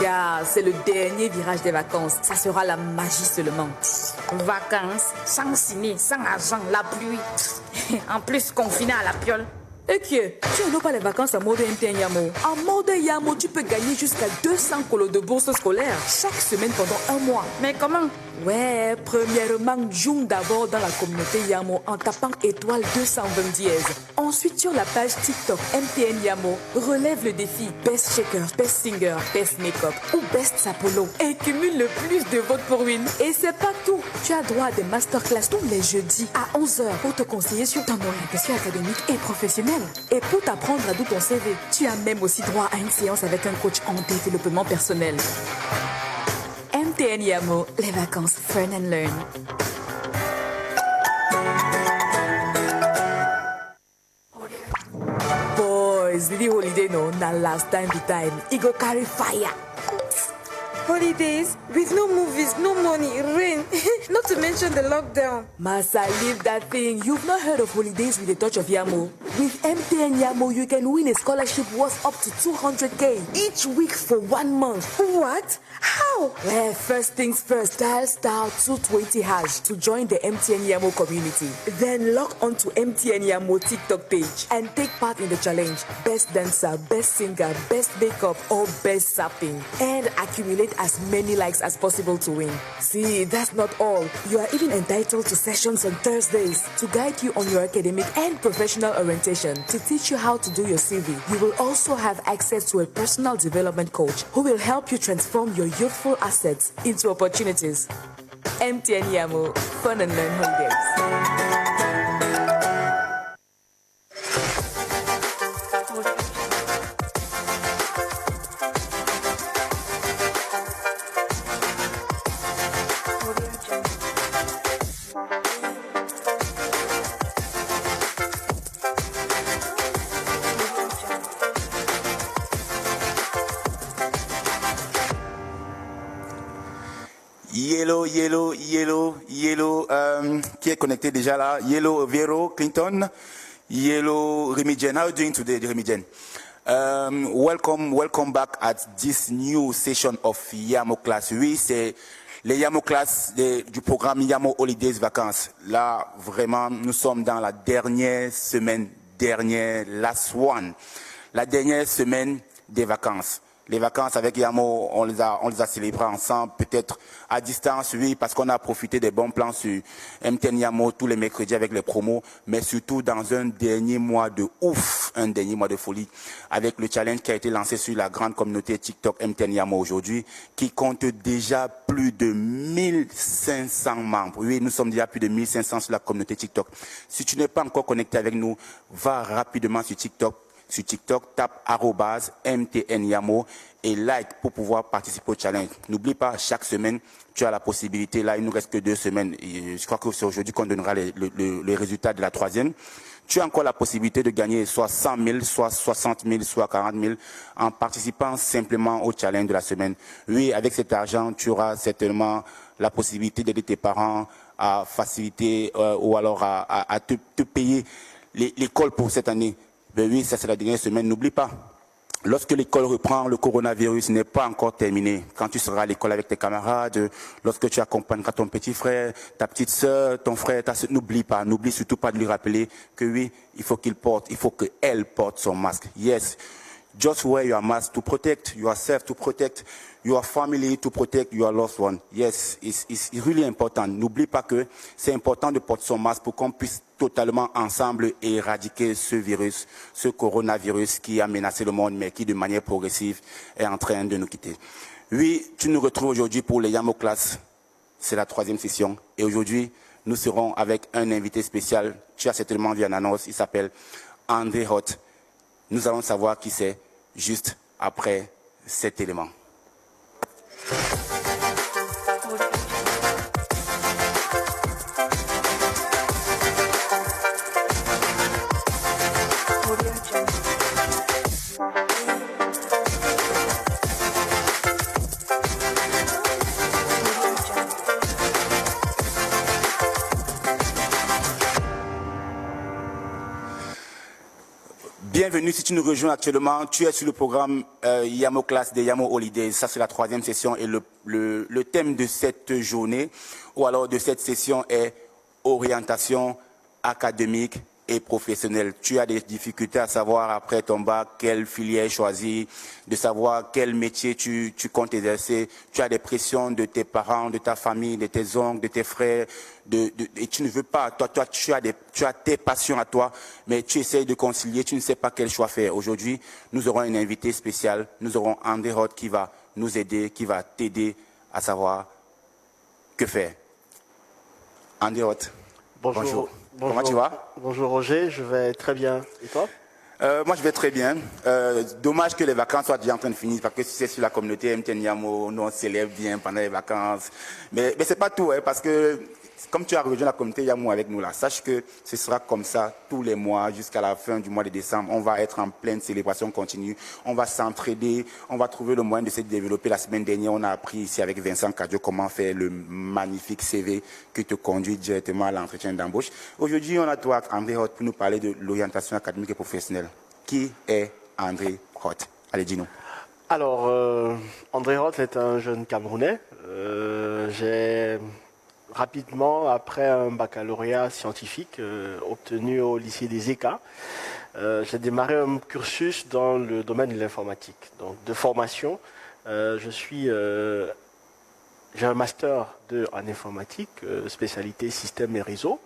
Car c'est le dernier virage des vacances. Ça sera la magie seulement. Vacances, sans ciné, sans argent, la pluie. En plus, confiné à la piole. Et tu n'as pas les vacances en mode MTN Yamo. En mode Yamo, tu peux gagner jusqu'à 200 colos de bourse scolaire chaque semaine pendant un mois. Mais comment? Ouais, premièrement, joue d'abord dans la communauté Yamo en tapant étoile 220 dièse. Ensuite, sur la page TikTok MTN Yamo, relève le défi Best Shaker, Best Singer, Best Makeup ou Best Sapolo et cumule le plus de votes pour win. Et c'est pas tout. Tu as droit à des masterclass tous les jeudis à 11h pour te conseiller sur ton orientation académique et professionnelle. Et pour t'apprendre à d'où ton CV, tu as même aussi droit à une séance avec un coach en développement personnel. MTN Yamo, les vacances Fun and Learn. Boys, the holiday no, na last time the time. It go carry fire. Holidays with no movies, no money, rain, not to mention the lockdown. Massa, leave that thing. You've not heard of holidays with a touch of Yamo. With MTN Yamo, you can win a scholarship worth up to 200k each week for 1 month. What? How? Well, first things first, dial star 220 hash to join the MTN Yamo community. Then log on to MTN Yamo TikTok page and take part in the challenge. Best dancer, best singer, best makeup, or best sapping. And accumulate as many likes as possible to win. See, that's not all. You are even entitled to sessions on Thursdays to guide you on your academic and professional orientation, to teach you how to do your CV. You will also have access to a personal development coach who will help you transform your youthful assets into opportunities. MTN Yamo, Fun and Learn Holidays. Yellow, qui est connecté déjà là. Yellow, Vero, Clinton. Yellow, Remigen. How are you doing today, Remigen? Welcome back at this new session of Yamo Class. Oui, c'est les Yamo Class du programme Yamo Holidays Vacances. Là, vraiment, nous sommes dans la dernière semaine, last one. La dernière semaine des vacances. Les vacances avec Yamo, on les a célébrées ensemble, peut-être à distance, oui, parce qu'on a profité des bons plans sur MTN Yamo tous les mercredis avec les promos, mais surtout dans un dernier mois de ouf, un dernier mois de folie, avec le challenge qui a été lancé sur la grande communauté TikTok MTN Yamo aujourd'hui, qui compte déjà plus de 1500 membres. Oui, nous sommes déjà plus de 1500 sur la communauté TikTok. Si tu n'es pas encore connecté avec nous, va rapidement sur TikTok. Sur TikTok, tape @MTN Yamo et like pour pouvoir participer au challenge. N'oublie pas, chaque semaine, tu as la possibilité, là il nous reste que 2 semaines, et je crois que c'est aujourd'hui qu'on donnera les résultats de la 3e. Tu as encore la possibilité de gagner soit 100 000, soit 60 000, soit 40 000 en participant simplement au challenge de la semaine. Oui, avec cet argent, tu auras certainement la possibilité d'aider tes parents à faciliter ou alors à te payer l'école pour cette année. Ben oui, ça c'est la dernière semaine. N'oublie pas, lorsque l'école reprend, le coronavirus n'est pas encore terminé. Quand tu seras à l'école avec tes camarades, lorsque tu accompagneras ton petit frère, ta petite soeur, ton frère, n'oublie surtout pas de lui rappeler que oui, il faut qu'elle porte son masque. Yes, just wear your mask to protect yourself, to protect your family, to protect your loved one. Yes, it's really important. N'oublie pas que c'est important de porter son masque pour qu'on puisse totalement ensemble éradiquer ce virus, ce coronavirus qui a menacé le monde, mais qui de manière progressive est en train de nous quitter. Oui, tu nous retrouves aujourd'hui pour les Yamo Class. C'est la 3e session. Et aujourd'hui, nous serons avec un invité spécial. Tu as certainement vu en annonce, il s'appelle André Hott. Nous allons savoir qui c'est juste après cet élément. Bienvenue si tu nous rejoins actuellement. Tu es sur le programme Yamo Class des Yamo Holidays. Ça, c'est la 3e session et le thème de cette journée ou alors de cette session est orientation académique et professionnelle. Tu as des difficultés à savoir après ton bac quelle filière choisir, de savoir quel métier tu comptes exercer. Tu as des pressions de tes parents, de ta famille, de tes oncles, de tes frères, et tu ne veux pas. Toi, tu as tes passions à toi, mais tu essayes de concilier, tu ne sais pas quel choix faire. Aujourd'hui, nous aurons un invité spécial. Nous aurons André Roth qui va nous aider, qui va t'aider à savoir que faire. André Roth. Bonjour. Comment tu vas? Bonjour Roger, je vais très bien. Et toi? Moi, je vais très bien. Dommage que les vacances soient déjà en train de finir, parce que si c'est sur la communauté MTN Yamo, nous on célèbre bien pendant les vacances. Mais c'est pas tout, hein, parce que comme tu as rejoint la communauté Yamo avec nous là, sache que ce sera comme ça tous les mois jusqu'à la fin du mois de décembre. On va être en pleine célébration continue. On va s'entraider, on va trouver le moyen de se développer. La semaine dernière, on a appris ici avec Vincent Cadio comment faire le magnifique CV qui te conduit directement à l'entretien d'embauche. Aujourd'hui, on a toi, André Roth, pour nous parler de l'orientation académique et professionnelle. Qui est André Roth? Allez, dis-nous. Alors, André Roth est un jeune Camerounais. J'ai rapidement, après un baccalauréat scientifique obtenu au lycée des ECA, j'ai démarré un cursus dans le domaine de l'informatique. Donc, de formation, j'ai un master 2 en informatique, spécialité système et réseau,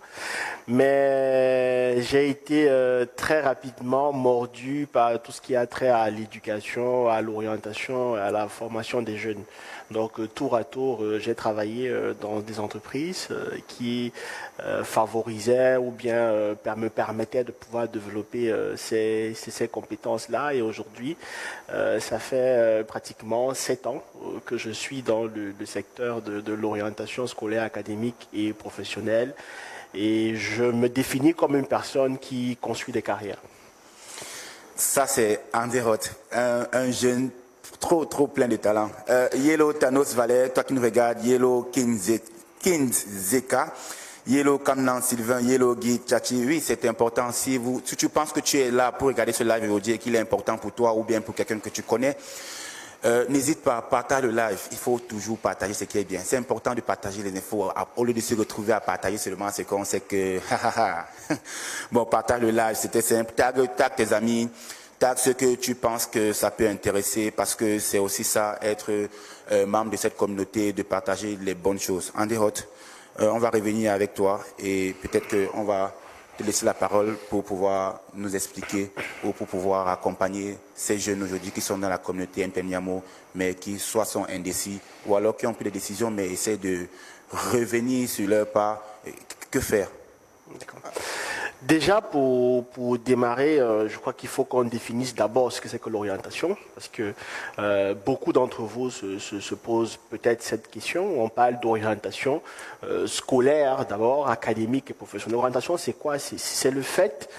mais j'ai été très rapidement mordu par tout ce qui a trait à l'éducation, à l'orientation, à la formation des jeunes. Donc tour à tour, j'ai travaillé dans des entreprises qui favorisaient ou bien me permettaient de pouvoir développer ces compétences-là. Et aujourd'hui, ça fait pratiquement 7 ans que je suis dans le secteur de l'orientation scolaire, académique et professionnelle. Et je me définis comme une personne qui construit des carrières. Ça, c'est André Roth, un jeune trop plein de talent. Yellow Thanos Valère, toi qui nous regardes, Yellow King Zeka, Yellow Kamnan Sylvain, Yellow Guy Tchachi. Oui, c'est important. Si tu penses que tu es là pour regarder ce live aujourd'hui et qu'il est important pour toi ou bien pour quelqu'un que tu connais, n'hésite pas, partage le live. Il faut toujours partager ce qui est bien. C'est important de partager les infos. Au lieu de se retrouver à partager seulement ce qu'on sait que... Bon, partage le live, c'était simple. Tag tes amis, tag ceux que tu penses que ça peut intéresser, parce que c'est aussi ça, être membre de cette communauté, de partager les bonnes choses. André Roth, on va revenir avec toi et peut-être qu'on va te laisser la parole pour pouvoir nous expliquer ou pour pouvoir accompagner ces jeunes aujourd'hui qui sont dans la communauté MTN Yamo, mais qui soit sont indécis ou alors qui ont pris des décisions mais essaient de revenir sur leur pas. Que faire? Déjà, pour démarrer, je crois qu'il faut qu'on définisse d'abord ce que c'est que l'orientation, parce que beaucoup d'entre vous se posent peut-être cette question. On parle d'orientation scolaire d'abord, académique et professionnelle. L'orientation, c'est quoi? C'est le fait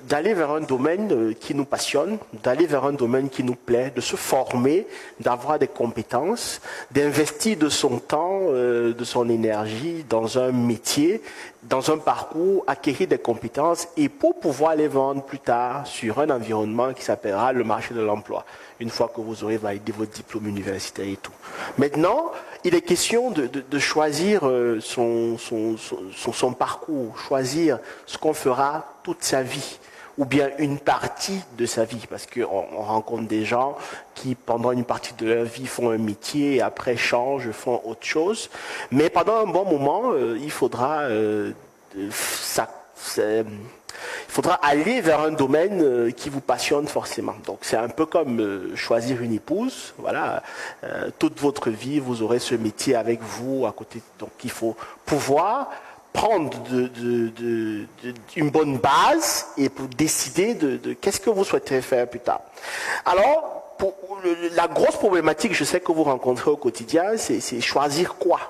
d'aller vers un domaine qui nous passionne, d'aller vers un domaine qui nous plaît, de se former, d'avoir des compétences, d'investir de son temps, de son énergie dans un métier, dans un parcours, acquérir des compétences et pour pouvoir les vendre plus tard sur un environnement qui s'appellera le marché de l'emploi, une fois que vous aurez validé votre diplôme universitaire et tout. Maintenant, il est question de choisir son parcours, choisir ce qu'on fera toute sa vie, ou bien une partie de sa vie, parce qu'on rencontre des gens qui, pendant une partie de leur vie, font un métier et après changent, font autre chose. Mais pendant un bon moment, il faudra aller vers un domaine qui vous passionne forcément. Donc c'est un peu comme choisir une épouse. Voilà, toute votre vie, vous aurez ce métier avec vous à côté. Donc il faut pouvoir prendre une bonne base et pour décider de qu'est-ce que vous souhaiterez faire plus tard. Alors, la grosse problématique, je sais que vous rencontrez au quotidien, c'est choisir quoi.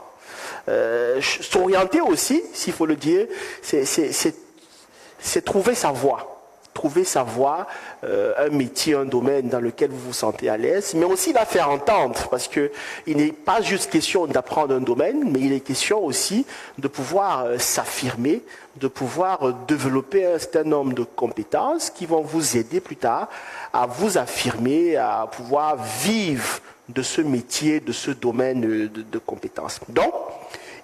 S'orienter aussi, s'il faut le dire, c'est trouver sa voie. trouver sa voie, un métier, un domaine dans lequel vous vous sentez à l'aise, mais aussi la faire entendre, parce que il n'est pas juste question d'apprendre un domaine, mais il est question aussi de pouvoir s'affirmer, de pouvoir développer un certain nombre de compétences qui vont vous aider plus tard à vous affirmer, à pouvoir vivre de ce métier, de ce domaine de compétences. Donc,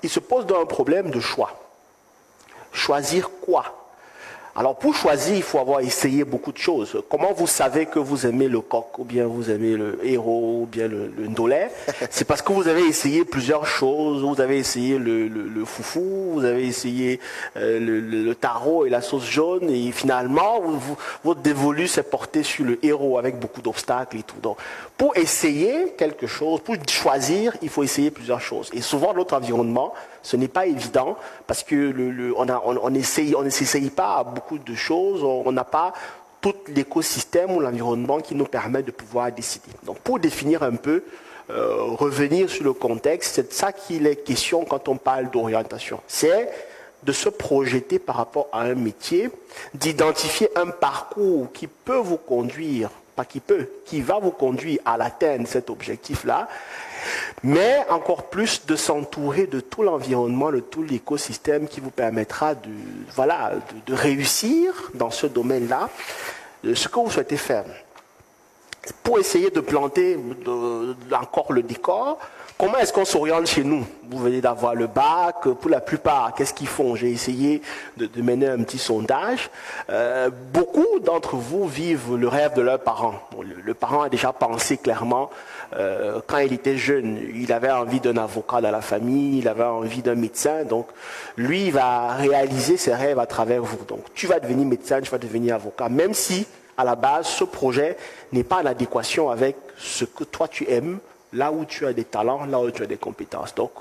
il se pose un problème de choix. Choisir quoi? Alors pour choisir, il faut avoir essayé beaucoup de choses. Comment vous savez que vous aimez le coq, ou bien vous aimez le héros, ou bien le ndolé? C'est parce que vous avez essayé plusieurs choses. Vous avez essayé le foufou, vous avez essayé le tarot et la sauce jaune, et finalement, votre dévolu s'est porté sur le héros avec beaucoup d'obstacles et tout. Donc, pour essayer quelque chose, pour choisir, il faut essayer plusieurs choses. Et souvent, notre environnement, ce n'est pas évident parce que on ne s'essaye pas à beaucoup de choses, on n'a pas tout l'écosystème ou l'environnement qui nous permet de pouvoir décider. Donc pour définir un peu, revenir sur le contexte, c'est de ça qu'il est question quand on parle d'orientation. C'est de se projeter par rapport à un métier, d'identifier un parcours qui peut vous conduire, pas qui peut, qui va vous conduire à l'atteindre cet objectif-là, mais encore plus de s'entourer de tout l'environnement, de tout l'écosystème qui vous permettra de réussir dans ce domaine-là, ce que vous souhaitez faire. Pour essayer de planter encore le décor, comment est-ce qu'on s'oriente chez nous? Vous venez d'avoir le bac, pour la plupart, qu'est-ce qu'ils font? J'ai essayé de mener un petit sondage. Beaucoup d'entre vous vivent le rêve de leurs parents. Bon, le parent a déjà pensé clairement, quand il était jeune, il avait envie d'un avocat dans la famille, il avait envie d'un médecin, donc lui, il va réaliser ses rêves à travers vous. Donc tu vas devenir médecin, tu vas devenir avocat, même si, à la base, ce projet n'est pas en adéquation avec ce que toi tu aimes, là où tu as des talents, là où tu as des compétences. Donc,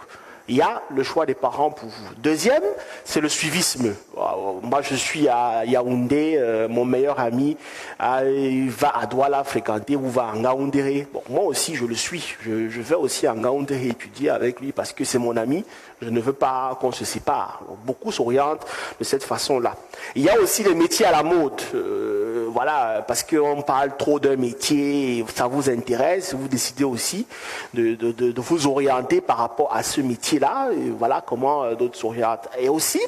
il y a le choix des parents pour vous. Deuxième, c'est le suivisme. Moi, je suis à Yaoundé, mon meilleur ami il va à Douala fréquenter ou va à Ngaoundéré. Bon, moi aussi, je le suis. Je vais aussi à Ngaoundéré étudier avec lui parce que c'est mon ami. Je ne veux pas qu'on se sépare. Beaucoup s'orientent de cette façon-là. Il y a aussi les métiers à la mode. Voilà, parce qu'on parle trop d'un métier, ça vous intéresse, vous décidez aussi de vous orienter par rapport à ce métier-là. Et voilà comment d'autres s'orientent. Et aussi,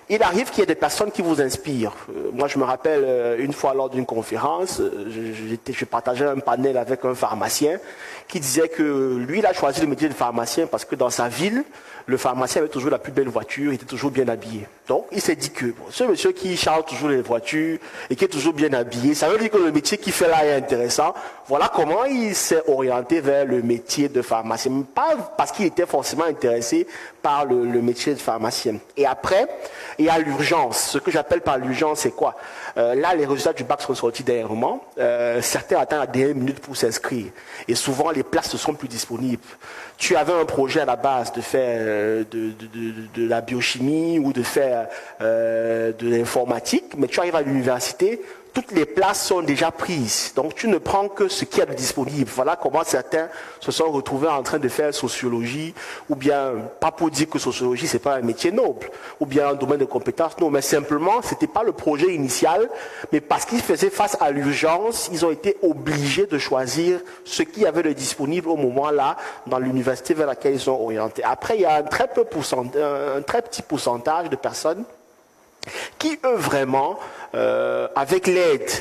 il arrive qu'il y ait des personnes qui vous inspirent. Moi, je me rappelle une fois lors d'une conférence, je partageais un panel avec un pharmacien qui disait que lui, il a choisi le métier de pharmacien parce que dans sa ville, le pharmacien avait toujours la plus belle voiture, il était toujours bien habillé. Donc, il s'est dit que ce monsieur qui charge toujours les voitures et qui est toujours bien habillé, ça veut dire que le métier qu'il fait là est intéressant. Voilà comment il s'est orienté vers le métier de pharmacien. Pas parce qu'il était forcément intéressé par le métier de pharmacien. Et après, il y a l'urgence. Ce que j'appelle par l'urgence, c'est quoi? Là, les résultats du bac sont sortis dernièrement. Certains attendent à la dernière minute pour s'inscrire. Et souvent, les places ne sont plus disponibles. Tu avais un projet à la base de faire de la biochimie ou de faire de l'informatique, mais tu arrives à l'université, toutes les places sont déjà prises. Donc tu ne prends que ce qui est disponible. Voilà comment certains se sont retrouvés en train de faire sociologie, ou bien, pas pour dire que sociologie c'est pas un métier noble, ou bien un domaine de compétences, non, mais simplement c'était pas le projet initial, mais parce qu'ils faisaient face à l'urgence, ils ont été obligés de choisir ce qui avait de disponible au moment là dans l'université vers laquelle ils sont orientés. Après, il y a un très petit pourcentage de personnes qui, eux, vraiment, avec l'aide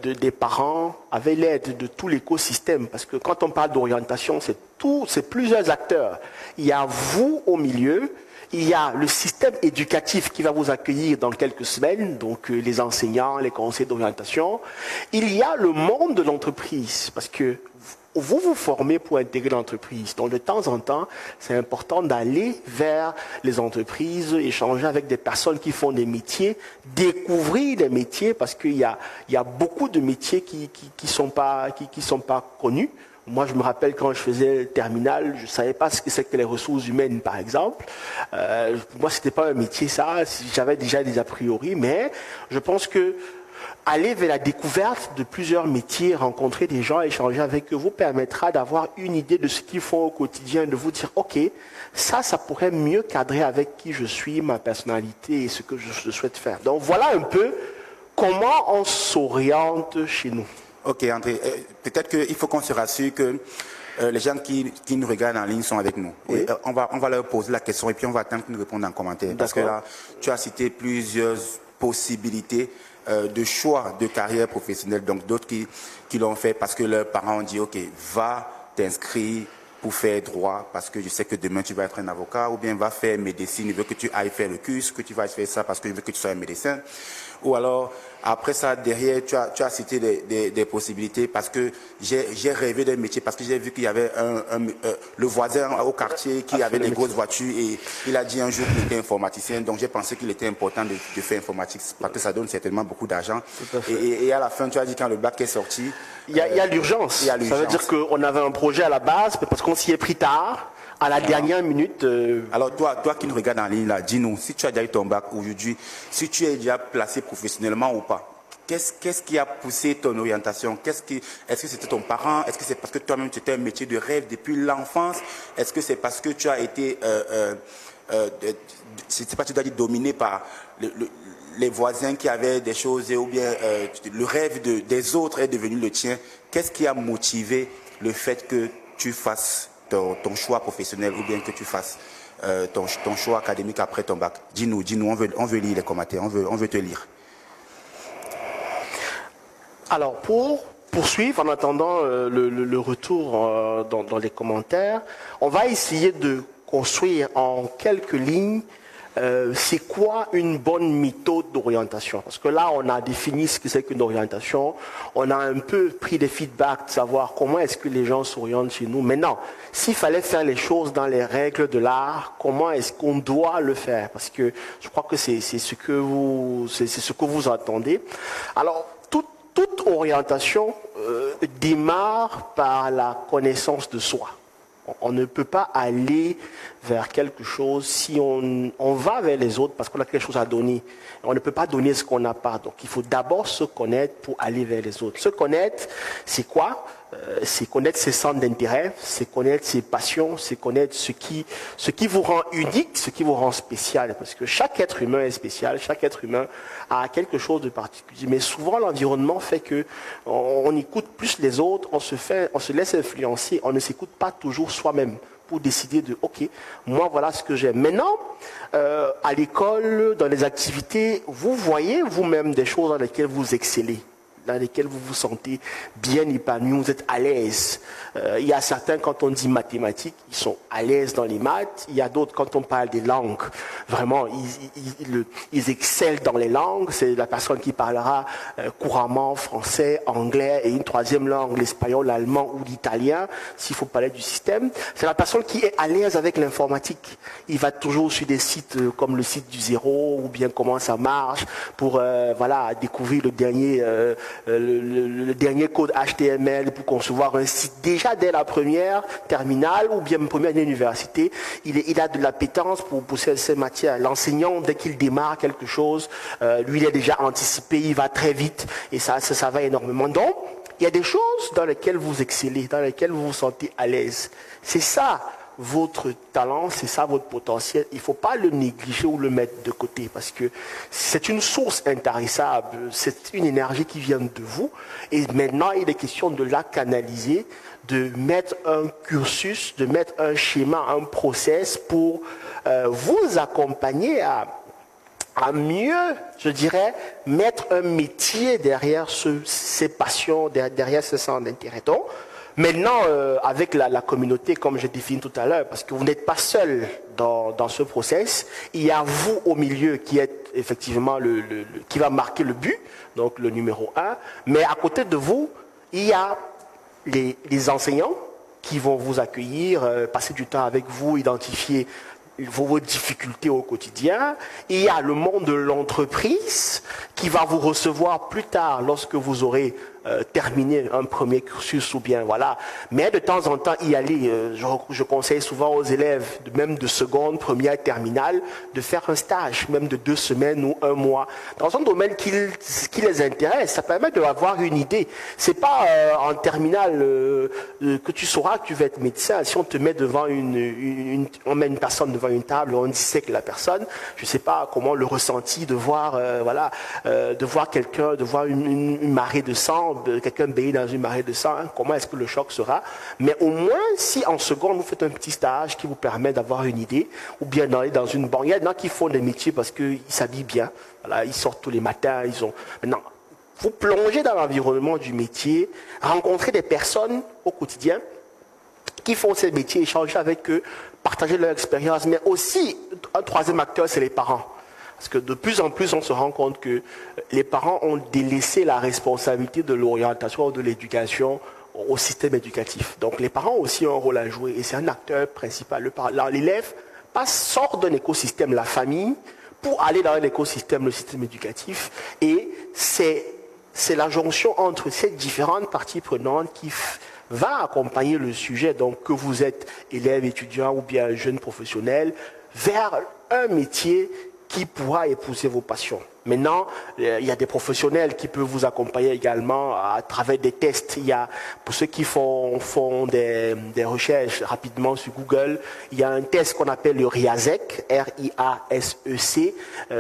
des parents, avec l'aide de tout l'écosystème, parce que quand on parle d'orientation, c'est plusieurs acteurs. Il y a vous au milieu, il y a le système éducatif qui va vous accueillir dans quelques semaines, donc les enseignants, les conseillers d'orientation. Il y a le monde de l'entreprise, parce que vous vous formez pour intégrer l'entreprise. Donc, de temps en temps, c'est important d'aller vers les entreprises, échanger avec des personnes qui font des métiers, découvrir des métiers, parce qu'il y a beaucoup de métiers qui sont pas connus. Moi, je me rappelle quand je faisais le terminal, je ne savais pas ce que c'est que les ressources humaines, par exemple. Pour moi, ce n'était pas un métier, ça. J'avais déjà des a priori, mais je pense que aller vers la découverte de plusieurs métiers, rencontrer des gens, échanger avec eux, vous permettra d'avoir une idée de ce qu'ils font au quotidien, de vous dire, ok, ça pourrait mieux cadrer avec qui je suis, ma personnalité et ce que je souhaite faire. Donc voilà un peu comment on s'oriente chez nous? Ok, André, peut-être qu'il faut qu'on se rassure que les gens qui nous regardent en ligne sont avec nous. Oui. Et, on va leur poser la question et puis on va attendre qu'ils nous répondent en commentaire. Parce que là, tu as cité plusieurs possibilités de choix de carrière professionnelle, donc d'autres qui l'ont fait parce que leurs parents ont dit, ok, va t'inscrire pour faire droit, parce que je sais que demain tu vas être un avocat, ou bien va faire médecine, je veux que tu ailles faire le cursus, que tu vas faire ça parce que je veux que tu sois un médecin. Ou alors, après ça, derrière, tu as cité des possibilités parce que j'ai rêvé d'un métier, parce que j'ai vu qu'il y avait le voisin au quartier qui avait des grosses voitures et il a dit un jour qu'il était informaticien, donc j'ai pensé qu'il était important de faire informatique parce que ça donne certainement beaucoup d'argent. Et à la fin, tu as dit quand le bac est sorti... Il y a l'urgence. Ça veut dire qu'on avait un projet à la base, mais parce qu'on s'y est pris tard, à la dernière minute. Alors toi qui nous regardes en ligne, là, dis-nous, si tu as déjà eu ton bac aujourd'hui, si tu es déjà placé professionnellement ou pas, qu'est-ce qui a poussé ton orientation? Est-ce que c'était ton parent? Est-ce que c'est parce que toi-même tu étais un métier de rêve depuis l'enfance? Est-ce que c'est parce que tu as été, je sais pas, tu dois dire dominé par les voisins qui avaient des choses, ou bien le rêve des autres est devenu le tien? Qu'est-ce qui a motivé le fait que tu fasses ton choix professionnel ou bien que tu fasses ton choix académique après ton bac? Dis-nous, on veut lire les commentaires, on veut te lire. Alors, pour poursuivre, en attendant le retour dans les commentaires, on va essayer de construire en quelques lignes c'est quoi une bonne méthode d'orientation. Parce que là, on a défini ce que c'est qu'une orientation. On a un peu pris des feedbacks de savoir comment est-ce que les gens s'orientent chez nous. Maintenant, s'il fallait faire les choses dans les règles de l'art, comment est-ce qu'on doit le faire? Parce que je crois que c'est ce que vous attendez. Alors, toute orientation démarre par la connaissance de soi. On ne peut pas aller vers quelque chose si on va vers les autres parce qu'on a quelque chose à donner. On ne peut pas donner ce qu'on n'a pas. Donc il faut d'abord se connaître pour aller vers les autres. Se connaître, c'est quoi? C'est connaître ses centres d'intérêt, c'est connaître ses passions, c'est connaître ce qui vous rend unique, ce qui vous rend spécial. Parce que chaque être humain est spécial, chaque être humain a quelque chose de particulier. Mais souvent, l'environnement fait que on écoute plus les autres, on se laisse influencer, on ne s'écoute pas toujours soi-même pour décider de, ok, moi voilà ce que j'aime. Maintenant, à l'école, dans les activités, vous voyez vous-même des choses dans lesquelles vous excellez, dans lesquelles vous vous sentez bien épanoui, vous êtes à l'aise. Il y a certains, quand on dit mathématiques, ils sont à l'aise dans les maths. Il y a d'autres, quand on parle des langues, vraiment, ils excellent dans les langues. C'est la personne qui parlera couramment français, anglais et une troisième langue, l'espagnol, l'allemand ou l'italien, s'il faut parler du système. C'est la personne qui est à l'aise avec l'informatique. Il va toujours sur des sites comme le site du zéro ou bien comment ça marche pour découvrir le dernier code HTML pour concevoir un site. Déjà dès la première terminale ou bien première année d'université, il a de l'appétence pour ces matières. L'enseignant, dès qu'il démarre quelque chose, lui il est déjà anticipé, il va très vite et ça va énormément. Donc, il y a des choses dans lesquelles vous excellez, dans lesquelles vous vous sentez à l'aise. C'est ça votre talent, c'est ça votre potentiel. Il ne faut pas le négliger ou le mettre de côté parce que c'est une source intarissable, c'est une énergie qui vient de vous et maintenant il est question de la canaliser, de mettre un cursus, de mettre un schéma, un process pour vous accompagner à mieux, je dirais, mettre un métier derrière ces passions, derrière ce centre d'intérêt. Donc, maintenant, avec la communauté, comme j'ai défini tout à l'heure, parce que vous n'êtes pas seul dans ce process, il y a vous au milieu qui êtes effectivement qui va marquer le but, donc le numéro 1, mais à côté de vous, il y a les enseignants qui vont vous accueillir, passer du temps avec vous, identifier vos difficultés au quotidien. Il y a le monde de l'entreprise qui va vous recevoir plus tard lorsque vous aurez terminer un premier cursus ou bien voilà. Mais de temps en temps y aller. Je conseille souvent aux élèves, même de seconde, première, terminale, de faire un stage, même de 2 semaines ou 1 mois, dans un domaine qui les intéresse. Ça permet d'avoir une idée. C'est pas en terminale que tu sauras que tu vas être médecin. Si on te met devant on met une personne devant une table, on dissèque la personne. Je sais pas comment le ressenti de voir, de voir quelqu'un, de voir une marée de sang, quelqu'un baigner dans une marée de sang. Hein, comment est-ce que le choc sera? Mais au moins, si en seconde vous faites un petit stage qui vous permet d'avoir une idée, ou bien d'aller dans une banque. Il y a des gens qui font des métiers parce qu'ils s'habillent bien. Voilà, ils sortent tous les matins. Maintenant, vous plongez dans l'environnement du métier, rencontrez des personnes au quotidien qui font ces métiers, échanger avec eux, partager leur expérience. Mais aussi, un troisième acteur, c'est les parents. Parce que de plus en plus, on se rend compte que les parents ont délaissé la responsabilité de l'orientation ou de l'éducation au système éducatif. Donc les parents ont aussi un rôle à jouer et c'est un acteur principal. L'élève sort d'un écosystème, la famille, pour aller dans un écosystème, le système éducatif. Et c'est la jonction entre ces différentes parties prenantes qui va accompagner le sujet, donc que vous êtes élève, étudiant ou bien jeune professionnel, vers un métier qui pourra épouser vos passions. Maintenant, il y a des professionnels qui peuvent vous accompagner également à travers des tests. Il y a, pour ceux qui font des recherches rapidement sur Google, il y a un test qu'on appelle le RIASEC, R-I-A-S-E-C,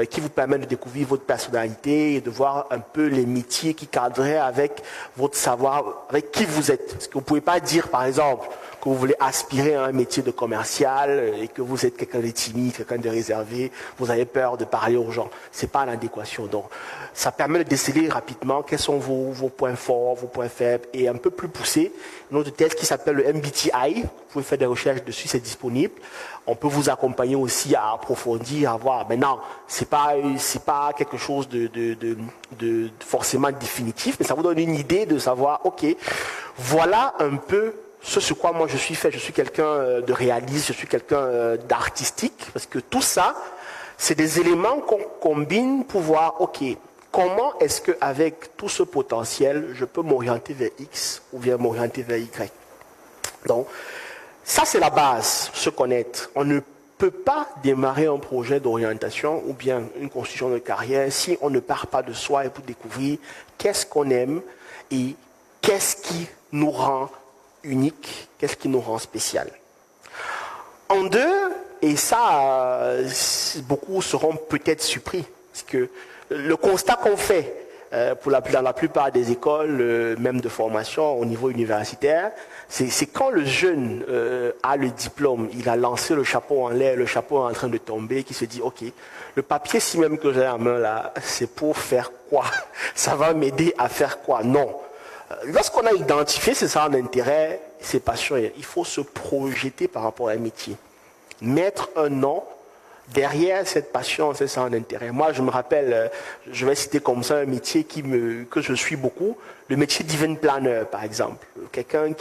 qui vous permet de découvrir votre personnalité et de voir un peu les métiers qui cadreraient avec votre savoir, avec qui vous êtes. Parce que vous ne pouvez pas dire, par exemple, que vous voulez aspirer à un métier de commercial et que vous êtes quelqu'un de timide, quelqu'un de réservé, vous avez peur de parler aux gens. Ce n'est pas l'adéquation. Donc, ça permet de déceler rapidement quels sont vos points forts, vos points faibles et un peu plus poussé. Un autre test qui s'appelle le MBTI. Vous pouvez faire des recherches dessus, c'est disponible. On peut vous accompagner aussi à approfondir, à voir. Maintenant, c'est pas quelque chose de forcément définitif, mais ça vous donne une idée de savoir, ok, voilà un peu ce sur quoi moi je suis fait. Je suis quelqu'un de réaliste, je suis quelqu'un d'artistique, parce que tout ça, c'est des éléments qu'on combine pour voir, ok, comment est-ce qu'avec tout ce potentiel, je peux m'orienter vers X ou bien m'orienter vers Y. Donc, ça c'est la base, se connaître. On ne peut pas démarrer un projet d'orientation ou bien une construction de carrière si on ne part pas de soi et pour découvrir qu'est-ce qu'on aime et qu'est-ce qui nous rend unique, qu'est-ce qui nous rend spécial. En deux, et ça, beaucoup seront peut-être surpris, parce que le constat qu'on fait dans la plupart des écoles, même de formation au niveau universitaire, c'est quand le jeune a le diplôme, il a lancé le chapeau en l'air, le chapeau est en train de tomber, qui se dit, ok, le papier si même que j'ai en main là, c'est pour faire quoi? Ça va m'aider à faire quoi? Non. Lorsqu'on a identifié ses centres d'intérêt, ses passions, il faut se projeter par rapport à un métier. Mettre un nom derrière cette passion, ses centres d'intérêt. Moi, je me rappelle, je vais citer comme ça un métier que je suis beaucoup, le métier d'event planner, par exemple. Quelqu'un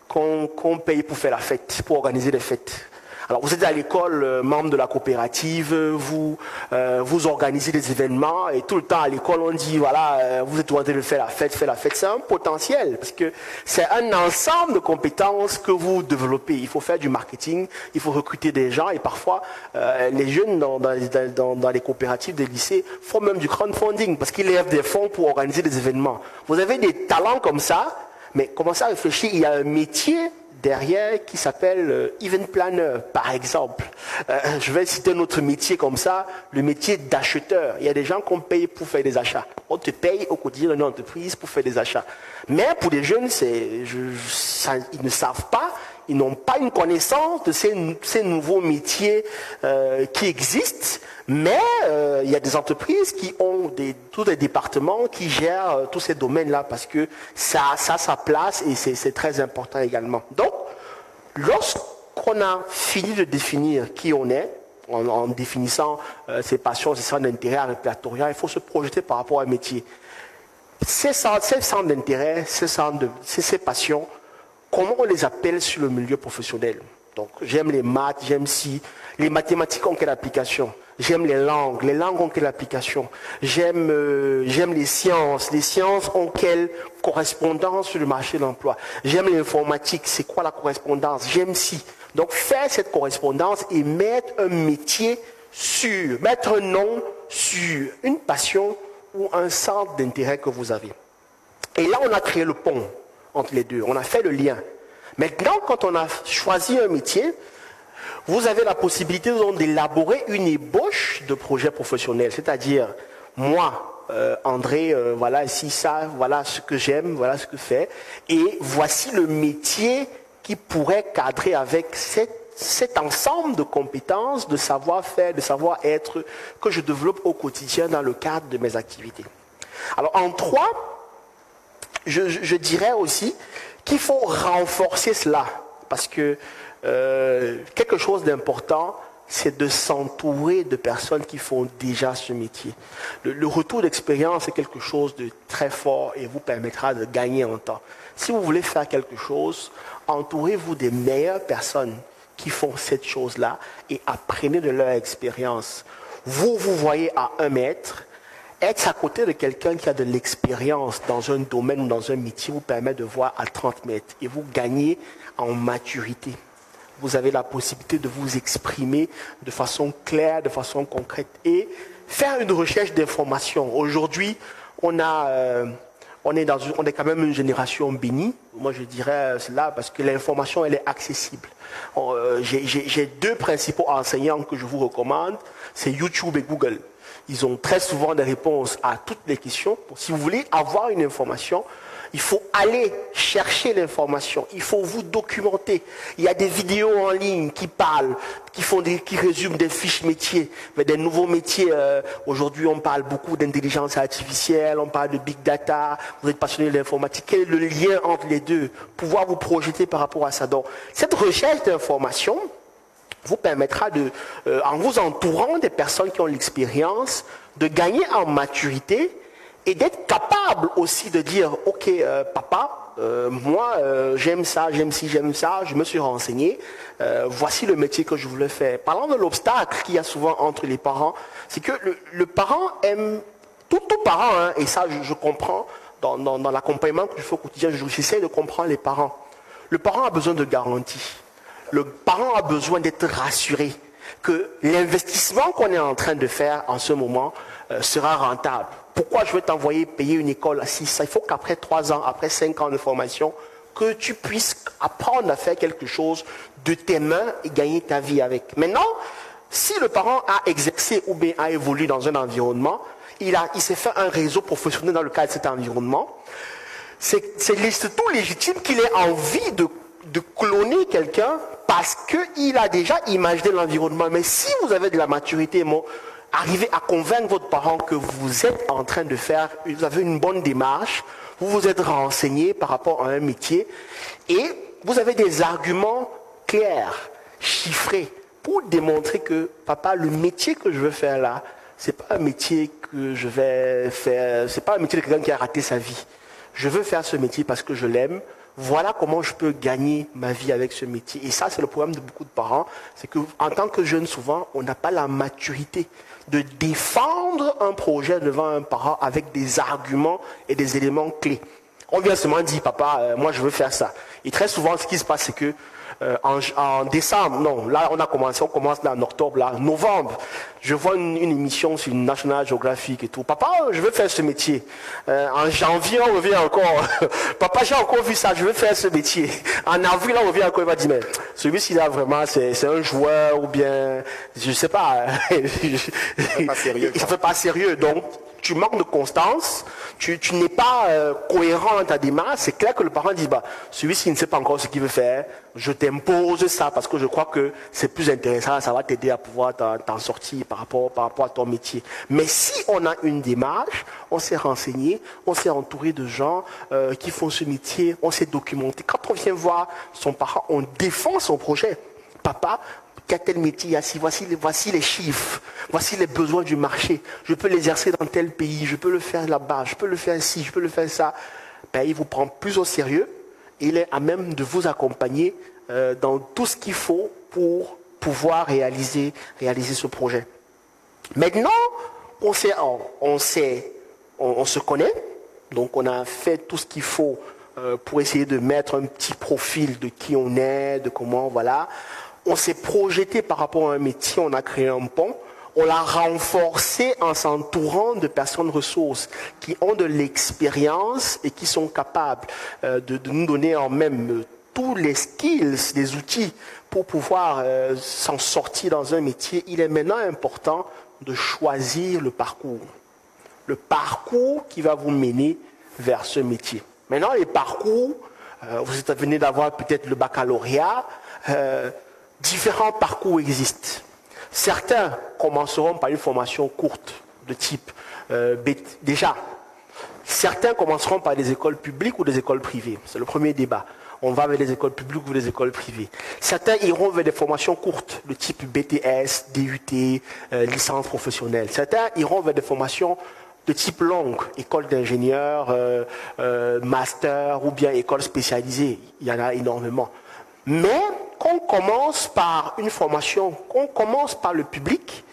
qu'on paye pour faire la fête, pour organiser des fêtes. Alors, vous êtes à l'école, membre de la coopérative, vous organisez des événements et tout le temps à l'école, on dit, voilà, vous êtes en train de faire la fête. C'est un potentiel parce que c'est un ensemble de compétences que vous développez. Il faut faire du marketing, il faut recruter des gens et parfois, les jeunes dans les coopératives des lycées font même du crowdfunding parce qu'ils lèvent des fonds pour organiser des événements. Vous avez des talents comme ça, mais commencez à réfléchir, il y a un métier derrière qui s'appelle event planner, par exemple. Je vais citer un autre métier comme ça, le métier d'acheteur. Il y a des gens qu'on paye pour faire des achats. On te paye au quotidien dans une entreprise pour faire des achats. Mais pour les jeunes, ils ne savent pas, ils n'ont pas une connaissance de ces nouveaux métiers qui existent. Mais il y a des entreprises qui ont tous des départements qui gèrent tous ces domaines-là parce que ça a sa place et c'est très important également. Donc, lorsqu'on a fini de définir qui on est, en définissant ses passions, ses centres d'intérêt répertoriés, il faut se projeter par rapport à un métier. Ces centres d'intérêt, ces passions, comment on les appelle sur le milieu professionnel? Donc, j'aime les maths, j'aime les mathématiques ont quelle application? J'aime les langues. Les langues ont quelle application? J'aime les sciences. Les sciences ont quelle correspondance sur le marché de l'emploi? J'aime l'informatique. C'est quoi la correspondance? J'aime si. Donc, faire cette correspondance et mettre un métier sur, mettre un nom sur une passion ou un centre d'intérêt que vous avez. Et là, on a créé le pont entre les deux. On a fait le lien. Maintenant, quand on a choisi un métier, vous avez la possibilité d'élaborer une ébauche de projet professionnel. C'est-à-dire, moi, André, voilà ici ça, voilà ce que j'aime, voilà ce que je fais. Et voici le métier qui pourrait cadrer avec cet ensemble de compétences, de savoir-faire, de savoir-être que je développe au quotidien dans le cadre de mes activités. Alors, en 3, je dirais aussi qu'il faut renforcer cela, parce que quelque chose d'important, c'est de s'entourer de personnes qui font déjà ce métier. Le retour d'expérience est quelque chose de très fort et vous permettra de gagner en temps. Si vous voulez faire quelque chose, entourez-vous des meilleures personnes qui font cette chose-là et apprenez de leur expérience. Vous voyez à 1 mètre, être à côté de quelqu'un qui a de l'expérience dans un domaine ou dans un métier vous permet de voir à 30 mètres et vous gagnez en maturité. Vous avez la possibilité de vous exprimer de façon claire, de façon concrète et faire une recherche d'information. Aujourd'hui, on est quand même une génération bénie. Moi, je dirais cela parce que l'information, elle est accessible. J'ai 2 principaux enseignants que je vous recommande, c'est YouTube et Google. Ils ont très souvent des réponses à toutes les questions. Si vous voulez avoir une information, il faut aller chercher l'information. Il faut vous documenter. Il y a des vidéos en ligne qui parlent, qui résument des fiches métiers, mais des nouveaux métiers. Aujourd'hui, on parle beaucoup d'intelligence artificielle, on parle de big data. Vous êtes passionné de l'informatique. Quel est le lien entre les deux? Pouvoir vous projeter par rapport à ça. Donc, cette recherche d'information vous permettra en vous entourant des personnes qui ont l'expérience, de gagner en maturité et d'être capable aussi de dire, ok, papa, moi, j'aime ça, j'aime ci, j'aime ça, je me suis renseigné, voici le métier que je voulais faire. Parlant de l'obstacle qu'il y a souvent entre les parents, c'est que le parent aime, tout parent, hein, et ça je comprends, dans l'accompagnement que je fais au quotidien, j'essaie de comprendre les parents. Le parent a besoin de garantie. Le parent a besoin d'être rassuré que l'investissement qu'on est en train de faire en ce moment sera rentable. Pourquoi je vais t'envoyer payer une école à 6 ans? Il faut qu'après 3 ans, après 5 ans de formation, que tu puisses apprendre à faire quelque chose de tes mains et gagner ta vie avec. Maintenant, si le parent a exercé ou bien a évolué dans un environnement, il s'est fait un réseau professionnel dans le cadre de cet environnement, c'est tout légitime qu'il ait envie de cloner quelqu'un parce qu'il a déjà imaginé l'environnement. Mais si vous avez de la maturité, arrivez à convaincre votre parent que vous êtes en train de faire, vous avez une bonne démarche, vous vous êtes renseigné par rapport à un métier et vous avez des arguments clairs, chiffrés, pour démontrer que, papa, le métier que je veux faire là, c'est pas un métier que je vais faire, c'est pas un métier de quelqu'un qui a raté sa vie. Je veux faire ce métier parce que je l'aime. Voilà comment je peux gagner ma vie avec ce métier. Et ça, c'est le problème de beaucoup de parents. C'est qu'en tant que jeune, souvent, on n'a pas la maturité de défendre un projet devant un parent avec des arguments et des éléments clés. On vient seulement dire, papa, moi je veux faire ça. Et très souvent, ce qui se passe, c'est que en décembre, non, là on commence là en octobre, là, novembre, je vois une émission sur National Geographic et tout. Papa, je veux faire ce métier. En janvier, on revient encore. Papa, j'ai encore vu ça, je veux faire ce métier. En avril, on revient encore, il va dire, mais celui-ci là, vraiment, c'est un joueur ou bien, je sais pas. Ça fait pas sérieux. Donc, tu manques de constance, tu n'es pas cohérent dans ta démarche. C'est clair que le parent dit, celui-ci ne sait pas encore ce qu'il veut faire, je t'impose ça parce que je crois que c'est plus intéressant, ça va t'aider à pouvoir t'en sortir par rapport à ton métier. Mais si on a une démarche, on s'est renseigné, on s'est entouré de gens qui font ce métier, on s'est documenté. Quand on vient voir son parent, on défend son projet. Papa, quel tel métier, voici les chiffres, voici les besoins du marché, je peux l'exercer dans tel pays, je peux le faire là-bas, je peux le faire ici, je peux le faire ça. Il vous prend plus au sérieux, il est à même de vous accompagner dans tout ce qu'il faut pour pouvoir réaliser ce projet. Maintenant, on se connaît, donc on a fait tout ce qu'il faut pour essayer de mettre un petit profil de qui on est, de comment, voilà. On s'est projeté par rapport à un métier, on a créé un pont, on l'a renforcé en s'entourant de personnes ressources qui ont de l'expérience et qui sont capables de nous donner en même tous les skills, les outils pour pouvoir s'en sortir dans un métier. Il est maintenant important de choisir le parcours qui va vous mener vers ce métier. Maintenant, les parcours, vous venez d'avoir peut-être le baccalauréat, différents parcours existent. Certains commenceront par une formation courte de type déjà. Certains commenceront par des écoles publiques ou des écoles privées. C'est le premier débat. On va vers les écoles publiques ou les écoles privées. Certains iront vers des formations courtes de type BTS, DUT, licence professionnelle. Certains iront vers des formations de type longue, école d'ingénieur, master ou bien école spécialisée. Il y en a énormément. Mais qu'on commence par une formation, qu'on commence par le public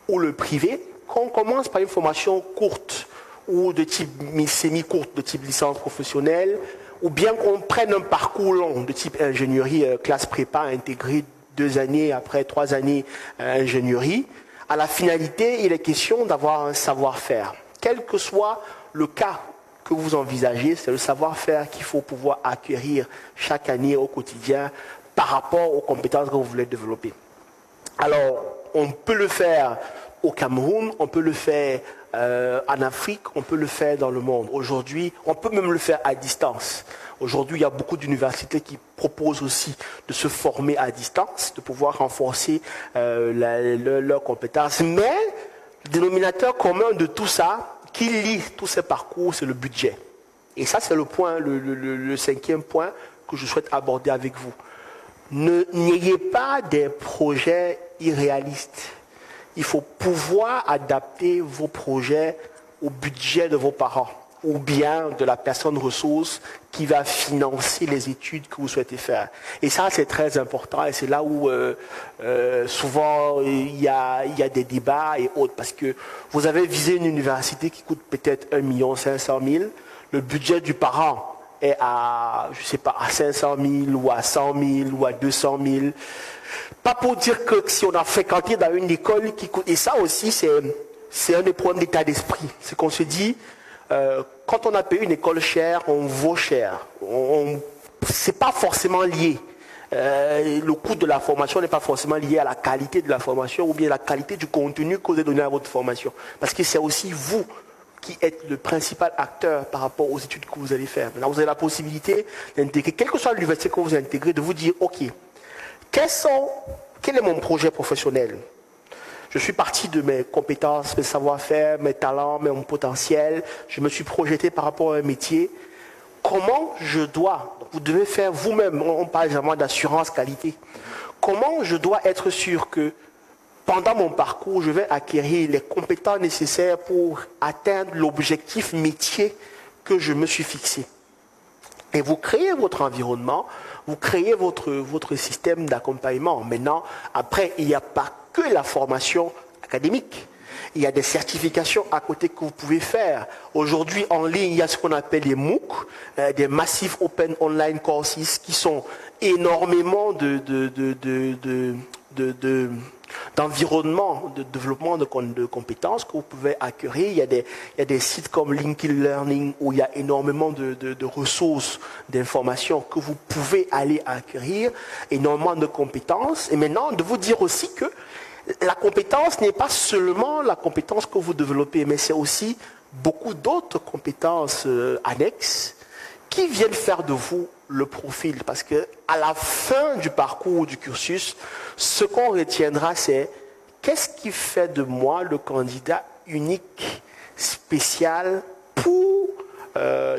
ou le privé, qu'on commence par une formation courte ou de type semi-courte, de type licence professionnelle, ou bien qu'on prenne un parcours long de type ingénierie, classe prépa intégrée 2 années, après 3 années ingénierie, à la finalité, il est question d'avoir un savoir-faire. Quel que soit le cas que vous envisagez, c'est le savoir-faire qu'il faut pouvoir acquérir chaque année au quotidien par rapport aux compétences que vous voulez développer. Alors, on peut le faire au Cameroun, on peut le faire en Afrique, on peut le faire dans le monde. Aujourd'hui, on peut même le faire à distance. Aujourd'hui, il y a beaucoup d'universités qui proposent aussi de se former à distance, de pouvoir renforcer leurs compétences. Mais le dénominateur commun de tout ça, qui lie tous ces parcours, c'est le budget. Et ça, c'est le point, le 5e point que je souhaite aborder avec vous. N'ayez pas des projets irréalistes. Il faut pouvoir adapter vos projets au budget de vos parents ou bien de la personne ressource qui va financer les études que vous souhaitez faire. Et ça, c'est très important et c'est là où souvent il y a des débats et autres parce que vous avez visé une université qui coûte peut-être 1 500 000. Le budget du parent est à, je sais pas, à 500 000 ou à 100 000 ou à 200 000. Pas pour dire que si on a fréquenté dans une école qui coûte... Et ça aussi, c'est un des problèmes d'état d'esprit. C'est qu'on se dit, quand on a payé une école chère, on vaut cher. C'est pas forcément lié. Le coût de la formation n'est pas forcément lié à la qualité de la formation ou bien la qualité du contenu que vous avez donné à votre formation. Parce que c'est aussi vous qui êtes le principal acteur par rapport aux études que vous allez faire. Maintenant, vous avez la possibilité d'intégrer, quelle que soit l'université que vous intégrez, de vous dire, OK, quel est mon projet professionnel? Je suis parti de mes compétences, mes savoir-faire, mes talents, mon potentiel. Je me suis projeté par rapport à un métier. Comment je dois, vous devez faire vous-même, on parle généralement d'assurance qualité. Comment je dois être sûr que pendant mon parcours, je vais acquérir les compétences nécessaires pour atteindre l'objectif métier que je me suis fixé. Et vous créez votre environnement, vous créez votre système d'accompagnement. Maintenant, après, il n'y a pas que la formation académique. Il y a des certifications à côté que vous pouvez faire. Aujourd'hui, en ligne, il y a ce qu'on appelle les MOOC, des Massive Open Online Courses, qui sont énormément d'environnement, de développement de compétences que vous pouvez acquérir. Il y a des sites comme LinkedIn Learning où il y a énormément de ressources, d'informations que vous pouvez aller acquérir, énormément de compétences. Et maintenant, de vous dire aussi que la compétence n'est pas seulement la compétence que vous développez, mais c'est aussi beaucoup d'autres compétences annexes qui viennent faire de vous le profil. Parce que à la fin du parcours du cursus, ce qu'on retiendra, c'est qu'est-ce qui fait de moi le candidat unique, spécial pour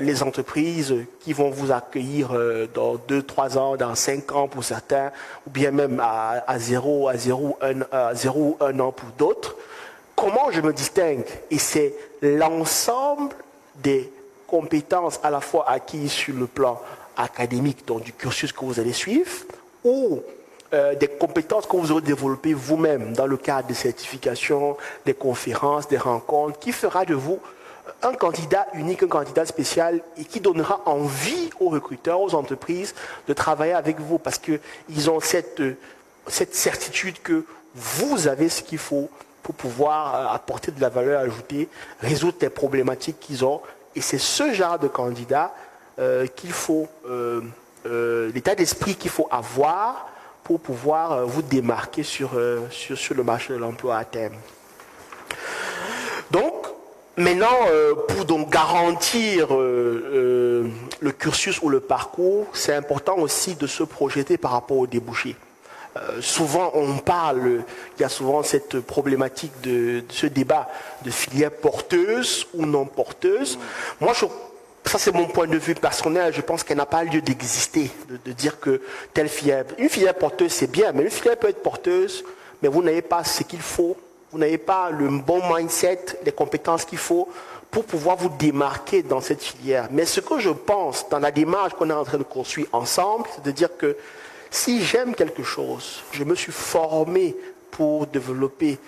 les entreprises qui vont vous accueillir dans 2-3 ans, dans 5 ans pour certains, ou bien même à 0 ou 1 an pour d'autres. Comment je me distingue? Et c'est l'ensemble des compétences à la fois acquises sur le plan académique, donc du cursus que vous allez suivre, ou des compétences que vous aurez développées vous-même dans le cadre des certifications, des conférences, des rencontres, qui fera de vous un candidat unique, un candidat spécial et qui donnera envie aux recruteurs, aux entreprises de travailler avec vous parce qu'ils ont cette certitude que vous avez ce qu'il faut pour pouvoir apporter de la valeur ajoutée, résoudre les problématiques qu'ils ont. Et c'est ce genre de candidat qu'il faut, l'état d'esprit qu'il faut avoir pour pouvoir vous démarquer sur le marché de l'emploi à terme. Donc, maintenant, pour donc garantir le cursus ou le parcours, c'est important aussi de se projeter par rapport aux débouchés. Souvent, il y a souvent cette problématique de ce débat de filière porteuse ou non porteuse. Moi, ça c'est mon point de vue personnel, je pense qu'elle n'a pas lieu d'exister, de dire que telle filière, une filière porteuse c'est bien, mais une filière peut être porteuse, mais vous n'avez pas ce qu'il faut, vous n'avez pas le bon mindset, les compétences qu'il faut pour pouvoir vous démarquer dans cette filière. Mais ce que je pense dans la démarche qu'on est en train de construire ensemble, c'est de dire que si j'aime quelque chose, je me suis formé pour développer,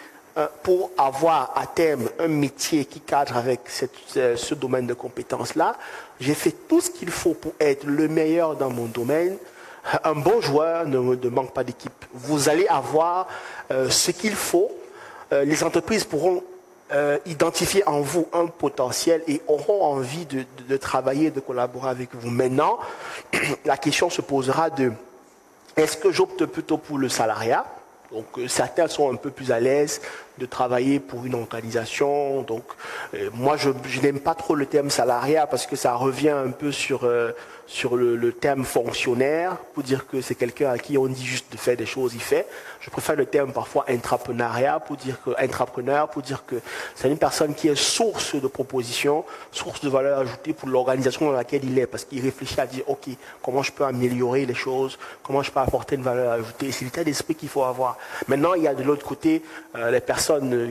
pour avoir à terme un métier qui cadre avec ce domaine de compétences-là, j'ai fait tout ce qu'il faut pour être le meilleur dans mon domaine. Un bon joueur ne manque pas d'équipe. Vous allez avoir ce qu'il faut. Les entreprises pourront identifier en vous un potentiel et auront envie de travailler, de collaborer avec vous. Maintenant, la question se posera de est-ce que j'opte plutôt pour le salariat? Donc certains sont un peu plus à l'aise de travailler pour une organisation. Donc moi je n'aime pas trop le terme salariat parce que ça revient un peu sur le terme fonctionnaire pour dire que c'est quelqu'un à qui on dit juste de faire des choses, il fait. Je préfère le terme parfois intrapreneuriat pour dire que c'est une personne qui est source de propositions, source de valeur ajoutée pour l'organisation dans laquelle il est parce qu'il réfléchit à dire ok, comment je peux améliorer les choses, comment je peux apporter une valeur ajoutée. C'est l'état d'esprit qu'il faut avoir. Maintenant, il y a de l'autre côté les personnes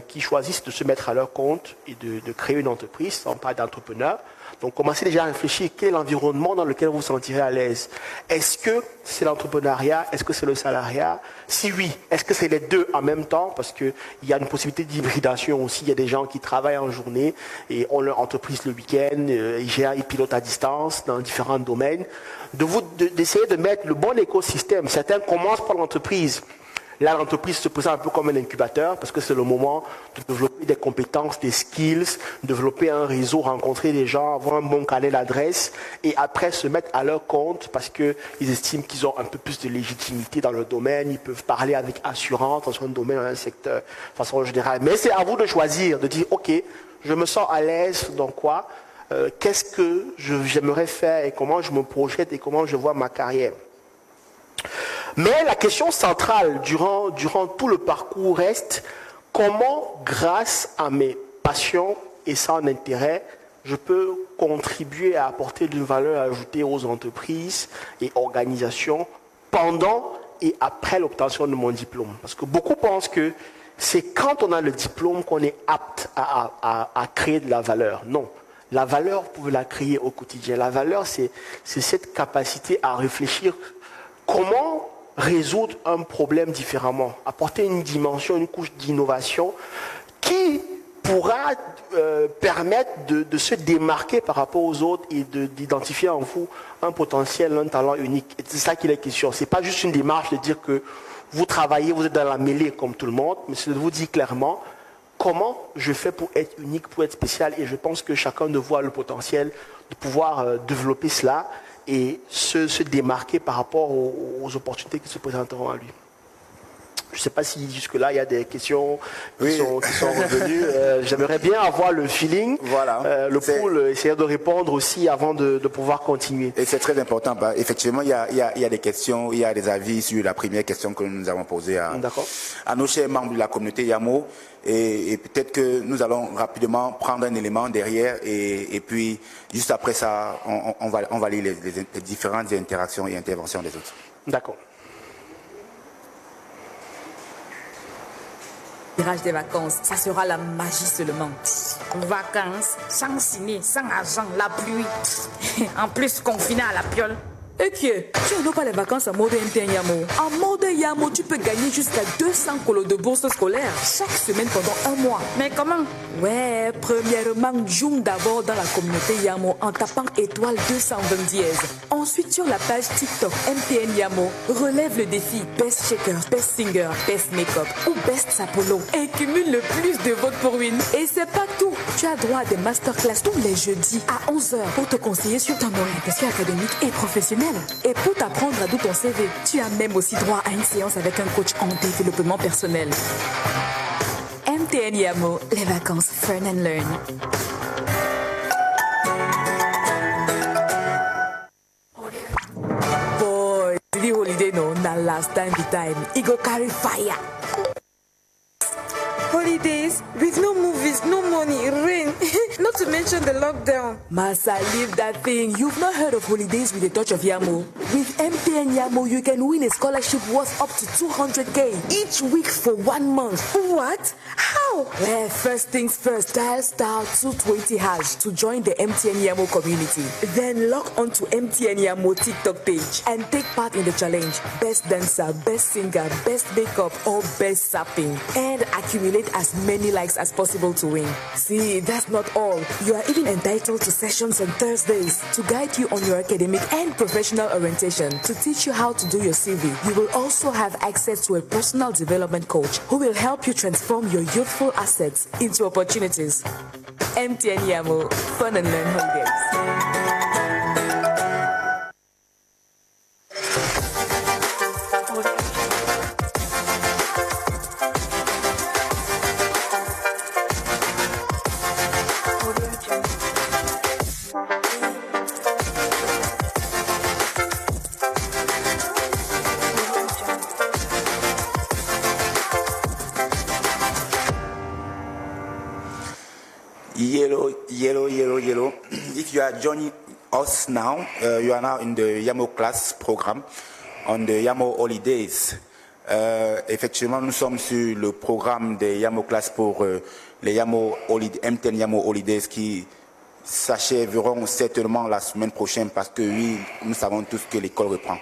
qui choisissent de se mettre à leur compte et de créer une entreprise, on parle d'entrepreneurs. Donc, commencez déjà à réfléchir quel est l'environnement dans lequel vous vous sentirez à l'aise. Est-ce que c'est l'entrepreneuriat? Est-ce que c'est le salariat? Si oui, est-ce que c'est les deux en même temps? Parce qu'il y a une possibilité d'hybridation aussi. Il y a des gens qui travaillent en journée et ont leur entreprise le week-end, ils pilotent à distance dans différents domaines. D'essayer de mettre le bon écosystème. Certains commencent par l'entreprise. Là, l'entreprise se présente un peu comme un incubateur parce que c'est le moment de développer des compétences, des skills, développer un réseau, rencontrer des gens, avoir un bon carnet d'adresses et après se mettre à leur compte parce qu'ils estiment qu'ils ont un peu plus de légitimité dans le domaine, ils peuvent parler avec assurance dans un domaine, dans un secteur, de façon générale. Mais c'est à vous de choisir, de dire, ok, je me sens à l'aise dans quoi, qu'est-ce que j'aimerais faire et comment je me projette et comment je vois ma carrière. Mais la question centrale durant tout le parcours reste comment, grâce à mes passions et sans intérêt, je peux contribuer à apporter une valeur ajoutée aux entreprises et organisations pendant et après l'obtention de mon diplôme. Parce que beaucoup pensent que c'est quand on a le diplôme qu'on est apte à créer de la valeur. Non. La valeur, vous pouvez la créer au quotidien. La valeur, c'est cette capacité à réfléchir comment résoudre un problème différemment, apporter une dimension, une couche d'innovation qui pourra permettre de se démarquer par rapport aux autres et d'identifier en vous un potentiel, un talent unique. Et c'est ça qu'il est question. Ce n'est pas juste une démarche de dire que vous travaillez, vous êtes dans la mêlée comme tout le monde, mais c'est de vous dire clairement comment je fais pour être unique, pour être spécial. Et je pense que chacun de vous a le potentiel de pouvoir développer cela et se démarquer par rapport aux opportunités qui se présenteront à lui. Je ne sais pas si jusque-là, il y a des questions qui sont revenues. J'aimerais bien avoir le feeling, le pool, essayer de répondre aussi avant de pouvoir continuer. Et c'est très important. Effectivement, il y a des questions, il y a des avis sur la première question que nous avons posée à nos chers membres de la communauté Yamo. Et peut-être que nous allons rapidement prendre un élément derrière et puis juste après ça, on va lire les différentes interactions et interventions des autres. D'accord. Tirage des vacances, ça sera la magie seulement. Vacances, sans ciné, sans argent, la pluie. En plus, confiné à la piole. Ok, tu n'as pas les vacances en mode MTN Yamo. En mode Yamo, tu peux gagner jusqu'à 200 colos de bourse scolaire chaque semaine pendant un mois. Mais comment? Ouais, premièrement, joue d'abord dans la communauté Yamo en tapant étoile 220 dièse. Ensuite, sur la page TikTok MTN Yamo, relève le défi Best Shaker, Best Singer, Best Makeup ou Best Sapolo et cumule le plus de votes pour win. Et c'est pas tout. Tu as droit à des masterclass tous les jeudis à 11h pour te conseiller sur ton orientation académique et professionnelle. Et pour t'apprendre à d'où ton CV, tu as même aussi droit à une séance avec un coach en développement personnel. MTN Yamo, les vacances Fun and Learn. Boy, the holiday no, na last time the time. It go carry fire. Holidays with no movies, no money, rain. Not to mention the lockdown. Massa, leave that thing. You've not heard of holidays with a touch of Yamo. With MTN Yamo, you can win a scholarship worth up to 200k each week for 1 month. What? How? Well, first things first, dial star 220 hash to join the MTN Yamo community. Then log on to MTN Yamo TikTok page and take part in the challenge. Best dancer, best singer, best makeup, or best sapping. And accumulate as many likes as possible to win. See, that's not all. You are even entitled to sessions on Thursdays to guide you on your academic and professional orientation, to teach you how to do your CV. You will also have access to a personal development coach who will help you transform your youthful assets into opportunities. MTN Yamo, Fun and Learn Holidays. Yellow. If you are joining us now, you are now in the Yamo class program on the Yamo Holidays. Effectivement, nous sommes sur le programme des Yamo class pour les Yamo MTN Yamo Holidays qui s'achèveront certainement la semaine prochaine parce que oui, nous savons tous que l'école reprend.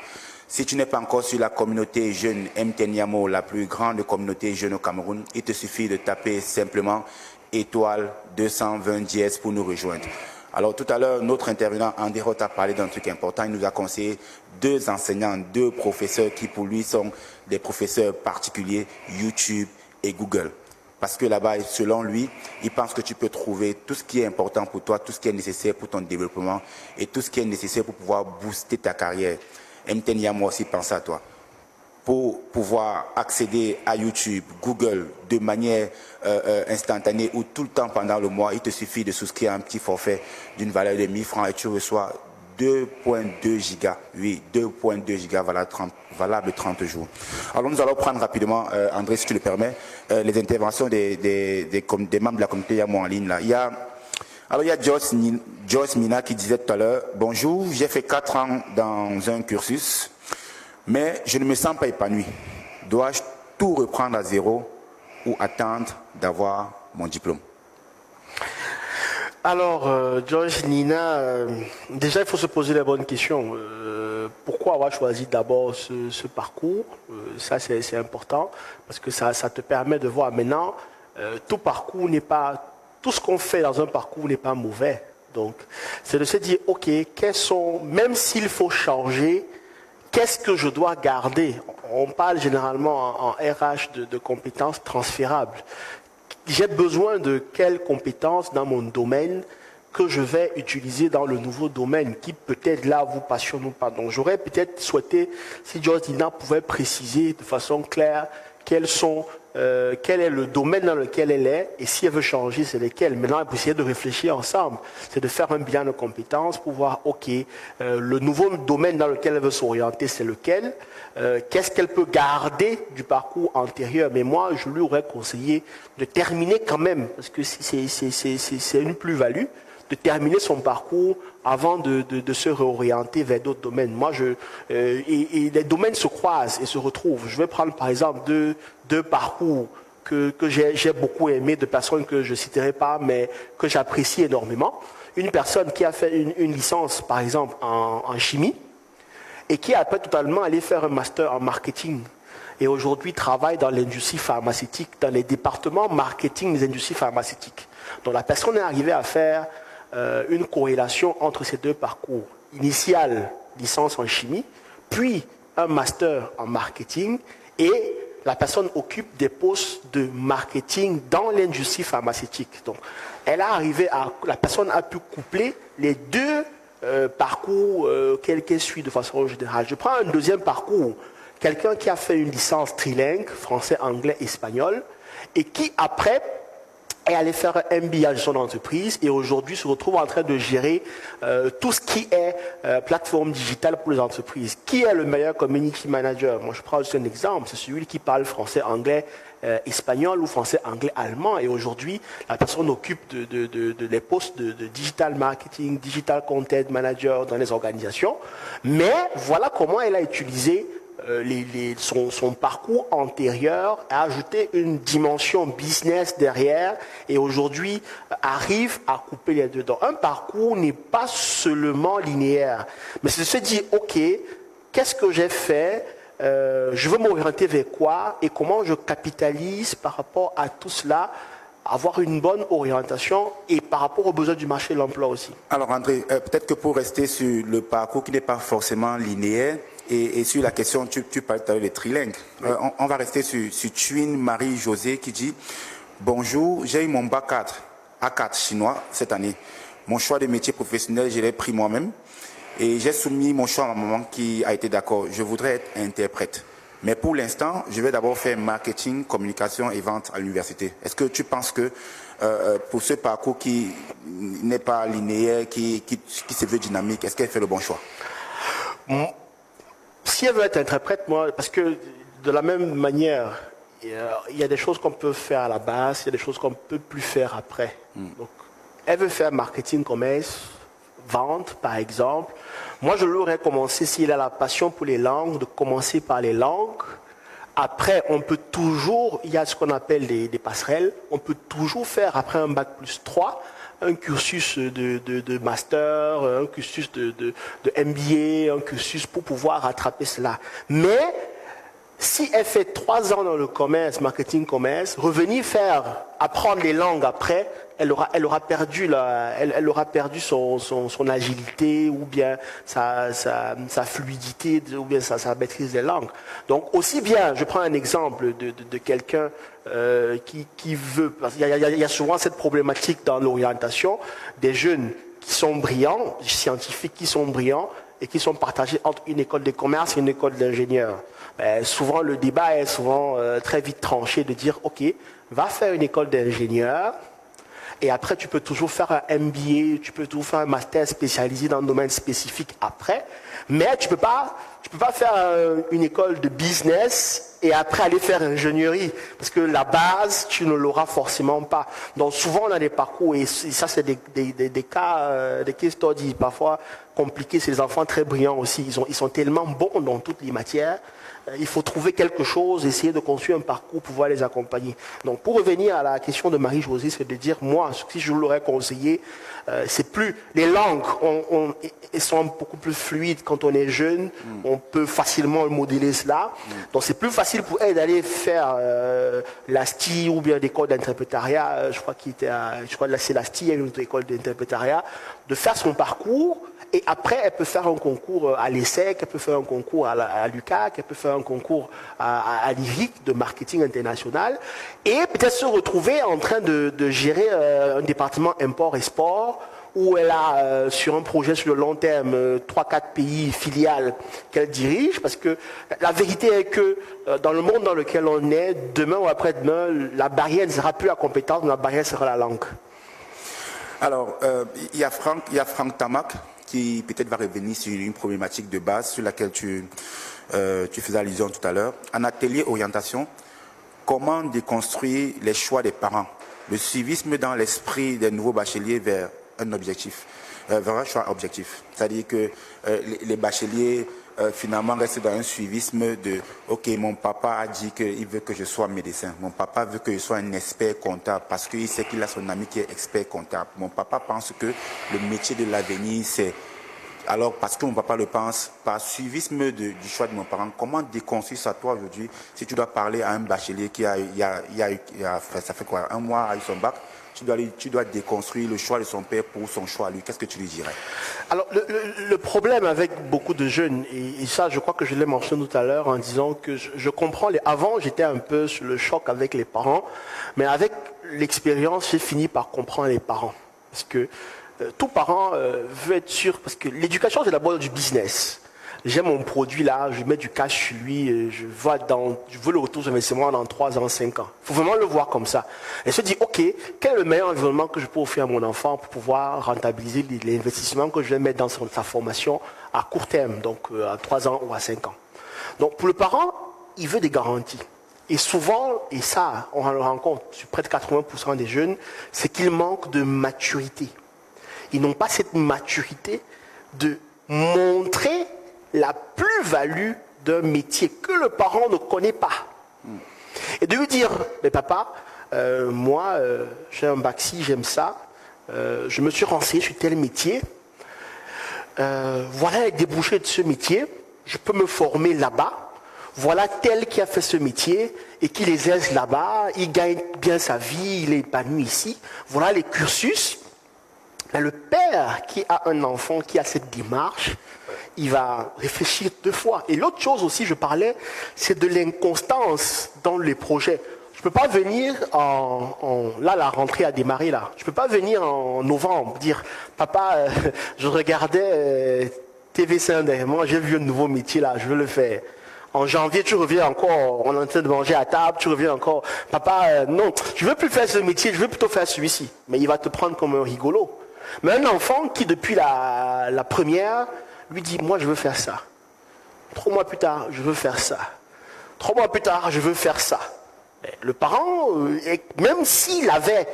Si tu n'es pas encore sur la communauté jeune MTN Yamo, la plus grande communauté jeune au Cameroun, il te suffit de taper simplement étoile 220 dièse pour nous rejoindre. Alors tout à l'heure, notre intervenant André Roth a parlé d'un truc important. Il nous a conseillé 2 enseignants, 2 professeurs qui pour lui sont des professeurs particuliers, YouTube et Google. Parce que là-bas, selon lui, il pense que tu peux trouver tout ce qui est important pour toi, tout ce qui est nécessaire pour ton développement et tout ce qui est nécessaire pour pouvoir booster ta carrière. MTN Yamo aussi pense à toi. Pour pouvoir accéder à YouTube, Google de manière instantanée ou tout le temps pendant le mois, il te suffit de souscrire un petit forfait d'une valeur de 1000 francs et tu reçois 2.2 gigas. Oui, 2.2 gigas valable 30 jours. Alors nous allons prendre rapidement, André, si tu le permets, les interventions des membres de la communauté Yamo en ligne. Là. Il y a Joyce Mina qui disait tout à l'heure, bonjour, j'ai fait 4 ans dans un cursus. Mais je ne me sens pas épanoui. Dois-je tout reprendre à zéro ou attendre d'avoir mon diplôme? Alors, Joyce Nina, déjà il faut se poser la bonne question. Pourquoi avoir choisi d'abord ce parcours? Ça c'est important parce que ça te permet de voir maintenant, tout ce qu'on fait dans un parcours n'est pas mauvais. Donc, c'est de se dire, ok, même s'il faut changer, qu'est-ce que je dois garder? On parle généralement en RH de compétences transférables. J'ai besoin de quelles compétences dans mon domaine que je vais utiliser dans le nouveau domaine qui peut-être là vous passionne ou pas. Donc j'aurais peut-être souhaité, si Joyce Nina pouvait préciser de façon claire quel est le domaine dans lequel elle est et si elle veut changer, c'est lesquels. Maintenant, il faut essayer de réfléchir ensemble. C'est de faire un bilan de compétences pour voir, ok, le nouveau domaine dans lequel elle veut s'orienter, c'est lequel. Qu'est-ce qu'elle peut garder du parcours antérieur. Mais moi, je lui aurais conseillé de terminer quand même, parce que c'est une plus-value, de terminer son parcours avant de se réorienter vers d'autres domaines. Moi, et les domaines se croisent et se retrouvent. Je vais prendre par exemple deux parcours que j'ai beaucoup aimé, de personnes que je ne citerai pas, mais que j'apprécie énormément. Une personne qui a fait une licence, par exemple, en chimie, et qui est après totalement allé faire un master en marketing. Et aujourd'hui travaille dans l'industrie pharmaceutique, dans les départements marketing des industries pharmaceutiques. Donc la personne est arrivée à faire une corrélation entre ces deux parcours. Initial, licence en chimie, puis un master en marketing, et la personne occupe des postes de marketing dans l'industrie pharmaceutique. Donc la personne a pu coupler les deux parcours qu'elle suit de façon générale. Je prends un deuxième parcours. Quelqu'un qui a fait une licence trilingue, français, anglais, espagnol, et qui après est allé faire un MBA en gestion d'entreprise et aujourd'hui se retrouve en train de gérer tout ce qui est plateforme digitale pour les entreprises. Qui est le meilleur community manager? Moi, je prends juste un exemple, c'est celui qui parle français, anglais, espagnol ou français, anglais, allemand. Et aujourd'hui, la personne occupe les postes de digital marketing, digital content manager dans les organisations. Mais voilà comment elle a utilisé son parcours antérieur, a ajouté une dimension business derrière et aujourd'hui arrive à couper les deux. Donc un parcours n'est pas seulement linéaire, mais c'est de se dire, ok, qu'est-ce que j'ai fait, je veux m'orienter vers quoi et comment je capitalise par rapport à tout cela, avoir une bonne orientation et par rapport aux besoins du marché de l'emploi aussi. Alors André, peut-être que pour rester sur le parcours qui n'est pas forcément linéaire, et sur la question, tu parlais tout à l'heure des trilingues. Oui. On va rester sur Thuine Marie-Josée qui dit « Bonjour, j'ai eu mon bac A4 chinois cette année. Mon choix de métier professionnel, je l'ai pris moi-même. Et j'ai soumis mon choix à ma maman qui a été d'accord. Je voudrais être interprète. Mais pour l'instant, je vais d'abord faire marketing, communication et vente à l'université. Est-ce que tu penses que pour ce parcours qui n'est pas linéaire, qui se veut dynamique, est-ce qu'elle fait le bon choix? Si elle veut être interprète, moi, parce que de la même manière, il y a des choses qu'on peut faire à la base, il y a des choses qu'on ne peut plus faire après. Donc, elle veut faire marketing, commerce, vente, par exemple. Moi, je l'aurais commencé, s'il a la passion pour les langues, de commencer par les langues. Après, on peut toujours, il y a ce qu'on appelle des passerelles, on peut toujours faire, après un bac plus 3, un cursus de master, un cursus de MBA, un cursus pour pouvoir rattraper cela. Mais si elle fait 3 ans dans le commerce, marketing commerce, revenir apprendre les langues après, elle aura perdu son agilité ou bien sa fluidité ou bien sa maîtrise des langues. Donc aussi bien, je prends un exemple de quelqu'un qui veut, parce qu'il y a souvent cette problématique dans l'orientation des jeunes qui sont brillants, des scientifiques qui sont brillants et qui sont partagés entre une école de commerce et une école d'ingénieur. Souvent le débat est souvent très vite tranché de dire ok, va faire une école d'ingénieur. Et après, tu peux toujours faire un MBA, tu peux toujours faire un master spécialisé dans un domaine spécifique après. Mais tu peux pas faire une école de business et après aller faire ingénierie. Parce que la base, tu ne l'auras forcément pas. Donc souvent, on a des parcours, et ça, c'est des cas, des case studies parfois compliqués. C'est des enfants très brillants aussi. Ils sont tellement bons dans toutes les matières. Il faut trouver quelque chose, essayer de construire un parcours pour pouvoir les accompagner. Donc, pour revenir à la question de Marie-Josée, c'est de dire, moi, si je l'aurais conseillé, c'est plus... Les langues elles sont beaucoup plus fluides quand on est jeune. On peut facilement modeler cela. Donc, c'est plus facile pour elle d'aller faire la STI ou bien l'école d'interprétariat. Je crois que c'est la STI, une autre école d'interprétariat. De faire son parcours. Et après, elle peut faire un concours à l'ESSEC, elle peut faire un concours à l'UQAC, elle peut faire un concours à l'IRIC de marketing international. Et peut-être se retrouver en train de gérer un département import-export où elle a sur un projet sur le long terme 3-4 pays filiales qu'elle dirige. Parce que la vérité est que dans le monde dans lequel on est, demain ou après-demain, la barrière ne sera plus la compétence, mais la barrière sera la langue. Alors, il y a Franck Tamac qui peut-être va revenir sur une problématique de base sur laquelle tu faisais allusion tout à l'heure. En atelier orientation, comment déconstruire les choix des parents, le suivisme dans l'esprit des nouveaux bacheliers vers un objectif, vers un choix objectif. C'est-à-dire que les bacheliers finalement restent dans un suivisme de « Ok, mon papa a dit qu'il veut que je sois médecin. Mon papa veut que je sois un expert comptable parce qu'il sait qu'il a son ami qui est expert comptable. Mon papa pense que le métier de l'avenir, c'est Alors, parce que mon papa le pense, par suivisme du choix de mon parent, comment déconstruire ça toi aujourd'hui si tu dois parler à un bachelier qui ça fait quoi, un mois a eu son bac, tu dois déconstruire le choix de son père pour son choix à lui. Qu'est-ce que tu lui dirais? Alors, le problème avec beaucoup de jeunes, et ça, je crois que je l'ai mentionné tout à l'heure en disant que je comprends. Avant, j'étais un peu sur le choc avec les parents, mais avec l'expérience, j'ai fini par comprendre les parents. Parce que tout parent veut être sûr, parce que l'éducation, c'est d'abord du business. J'ai mon produit là, je mets du cash sur lui, je veux le retour sur investissement dans 3 ans, 5 ans. Il faut vraiment le voir comme ça. Et se dire, ok, quel est le meilleur environnement que je peux offrir à mon enfant pour pouvoir rentabiliser l'investissement que je vais mettre dans sa formation à court terme, donc à 3 ans ou à 5 ans. Donc pour le parent, il veut des garanties. Et souvent, et ça, on le rencontre sur près de 80% des jeunes, c'est qu'ils manquent de maturité. Ils n'ont pas cette maturité de montrer la plus-value d'un métier que le parent ne connaît pas. Et de lui dire, mais papa, moi, j'ai un bac ci, j'aime ça, je me suis renseigné sur tel métier, voilà les débouchés de ce métier, je peux me former là-bas, voilà tel qui a fait ce métier et qui les aise là-bas, il gagne bien sa vie, il est épanoui ici, voilà les cursus. Mais le père qui a un enfant qui a cette démarche, il va réfléchir 2 fois. Et l'autre chose aussi, je parlais, c'est de l'inconstance dans les projets. Je ne peux pas venir là, la rentrée a démarré là. Je ne peux pas venir en novembre dire, papa, je regardais TV5 derrière moi, j'ai vu un nouveau métier là, je veux le faire. En janvier, tu reviens encore, on est en train de manger à table, tu reviens encore, papa, non, je ne veux plus faire ce métier, je veux plutôt faire celui-ci. Mais il va te prendre comme un rigolo. Mais un enfant qui, depuis la première, lui dit, moi je veux faire ça. 3 mois plus tard, je veux faire ça. 3 mois plus tard, je veux faire ça. Le parent, même s'il avait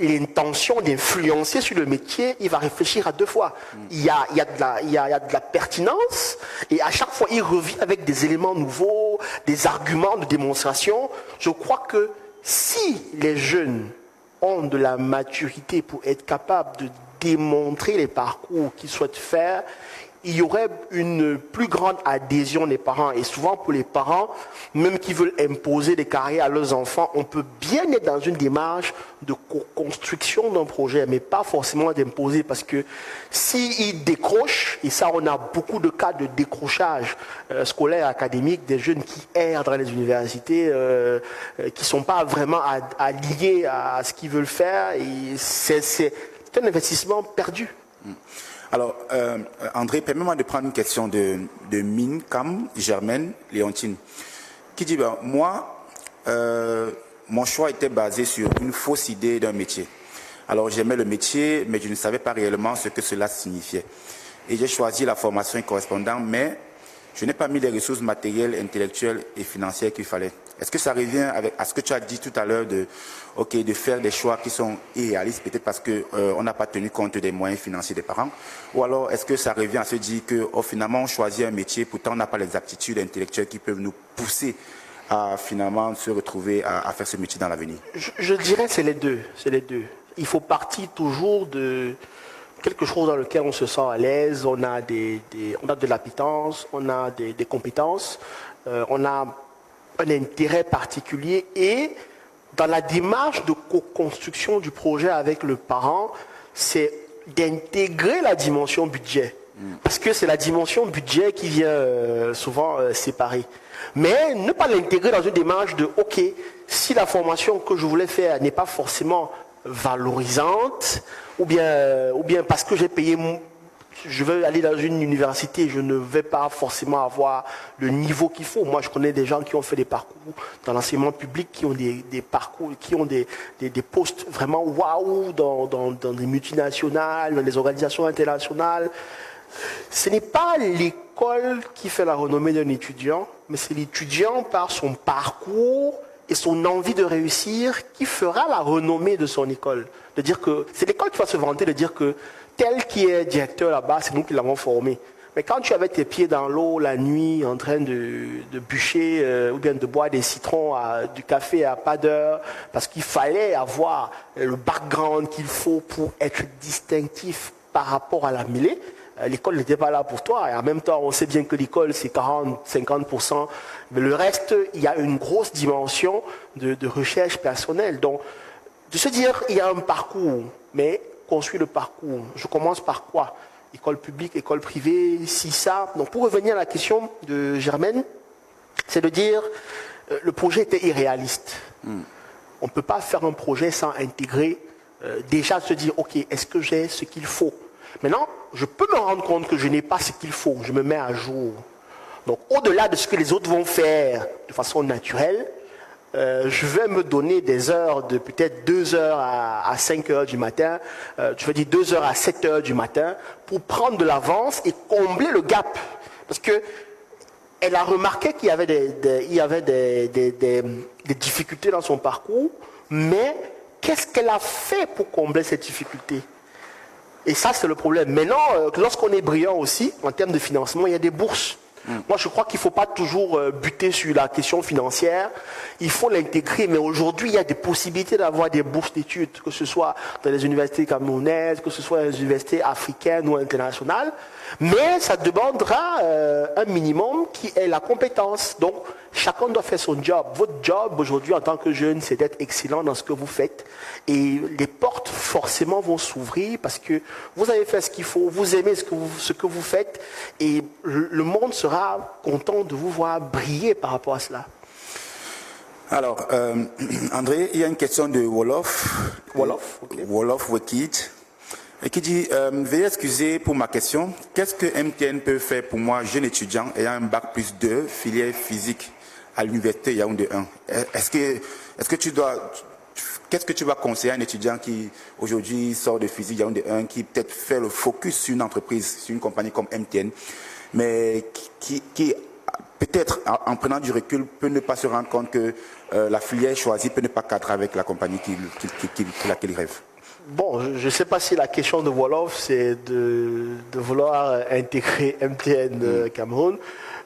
l'intention d'influencer sur le métier, il va réfléchir à 2 fois. Il y a de la pertinence, et à chaque fois, il revient avec des éléments nouveaux, des arguments de démonstration. Je crois que si les jeunes ont de la maturité pour être capables de démontrer les parcours qu'ils souhaitent faire, il y aurait une plus grande adhésion des parents. Et souvent pour les parents, même qui veulent imposer des carrières à leurs enfants, on peut bien être dans une démarche de construction d'un projet, mais pas forcément d'imposer, parce que s'ils décrochent, et ça on a beaucoup de cas de décrochage scolaire, académique, des jeunes qui errent dans les universités, qui ne sont pas vraiment alignés à ce qu'ils veulent faire, et c'est un investissement perdu. Alors, André, permets-moi de prendre une question de Minkam Germaine Léontine, qui dit, moi, mon choix était basé sur une fausse idée d'un métier. Alors, j'aimais le métier, mais je ne savais pas réellement ce que cela signifiait. Et j'ai choisi la formation correspondante, mais je n'ai pas mis les ressources matérielles, intellectuelles et financières qu'il fallait. Est-ce que ça revient à ce que tu as dit tout à l'heure de faire des choix qui sont irréalistes, peut-être parce qu'on n'a pas tenu compte des moyens financiers des parents? Ou alors est-ce que ça revient à se dire que finalement on choisit un métier, pourtant on n'a pas les aptitudes intellectuelles qui peuvent nous pousser à finalement se retrouver à faire ce métier dans l'avenir? Je dirais que c'est les deux. Il faut partir toujours de quelque chose dans lequel on se sent à l'aise, on a de l'appétence, on a des compétences, on a un intérêt particulier, et dans la démarche de co-construction du projet avec le parent, c'est d'intégrer la dimension budget. Parce que c'est la dimension budget qui vient souvent séparer. Mais ne pas l'intégrer dans une démarche de, ok, si la formation que je voulais faire n'est pas forcément valorisante, ou bien parce que j'ai payé, je veux aller dans une université, je ne vais pas forcément avoir le niveau qu'il faut. Moi, je connais des gens qui ont fait des parcours dans l'enseignement public, qui ont des parcours, qui ont des postes vraiment waouh dans des multinationales, dans des organisations internationales. Ce n'est pas l'école qui fait la renommée d'un étudiant, mais c'est l'étudiant par son parcours et son envie de réussir qui fera la renommée de son école. De dire que c'est l'école qui va se vanter de dire que tel qui est directeur là-bas, c'est nous qui l'avons formé. Mais quand tu avais tes pieds dans l'eau la nuit en train de bûcher ou bien de boire des citrons, du café à pas d'heure, parce qu'il fallait avoir le background qu'il faut pour être distinctif par rapport à la mêlée, l'école n'était pas là pour toi. Et en même temps, on sait bien que l'école, c'est 40-50%. Mais le reste, il y a une grosse dimension de recherche personnelle. Donc, de se dire, il y a un parcours, mais construire le parcours. Je commence par quoi? École publique, école privée, si ça. Donc, pour revenir à la question de Germaine, c'est de dire, le projet était irréaliste. On ne peut pas faire un projet sans intégrer, déjà se dire, ok, est-ce que j'ai ce qu'il faut? Maintenant, je peux me rendre compte que je n'ai pas ce qu'il faut. Je me mets à jour. Donc, au-delà de ce que les autres vont faire de façon naturelle, je vais me donner des heures de peut-être 2 heures à 5 heures du matin, je vais dire 2 heures à 7 heures du matin, pour prendre de l'avance et combler le gap. Parce que elle a remarqué qu'il y avait des difficultés dans son parcours, mais qu'est-ce qu'elle a fait pour combler ces difficultés? Et ça, c'est le problème. Maintenant, lorsqu'on est brillant aussi, en termes de financement, il y a des bourses. Moi, je crois qu'il ne faut pas toujours buter sur la question financière. Il faut l'intégrer. Mais aujourd'hui, il y a des possibilités d'avoir des bourses d'études, que ce soit dans les universités camerounaises, que ce soit dans les universités africaines ou internationales. Mais ça demandera un minimum qui est la compétence. Donc, chacun doit faire son job. Votre job aujourd'hui en tant que jeune, c'est d'être excellent dans ce que vous faites. Et les portes forcément vont s'ouvrir parce que vous avez fait ce qu'il faut, vous aimez ce que vous faites et le monde sera content de vous voir briller par rapport à cela. Alors, André, il y a une question de Wolof. Okay. Wolof Wekid. Et qui dit, veuillez excuser pour ma question. Qu'est-ce que MTN peut faire pour moi, jeune étudiant, ayant un bac plus 2, filière physique à l'université Yaoundé 1? Qu'est-ce que tu vas conseiller à un étudiant qui, aujourd'hui, sort de physique Yaoundé 1, qui peut-être fait le focus sur une entreprise, sur une compagnie comme MTN, mais qui peut-être, en prenant du recul, peut ne pas se rendre compte que la filière choisie peut ne pas cadrer avec la compagnie laquelle il rêve? Bon, je ne sais pas si la question de Wolof, c'est de vouloir intégrer MTN Cameroun,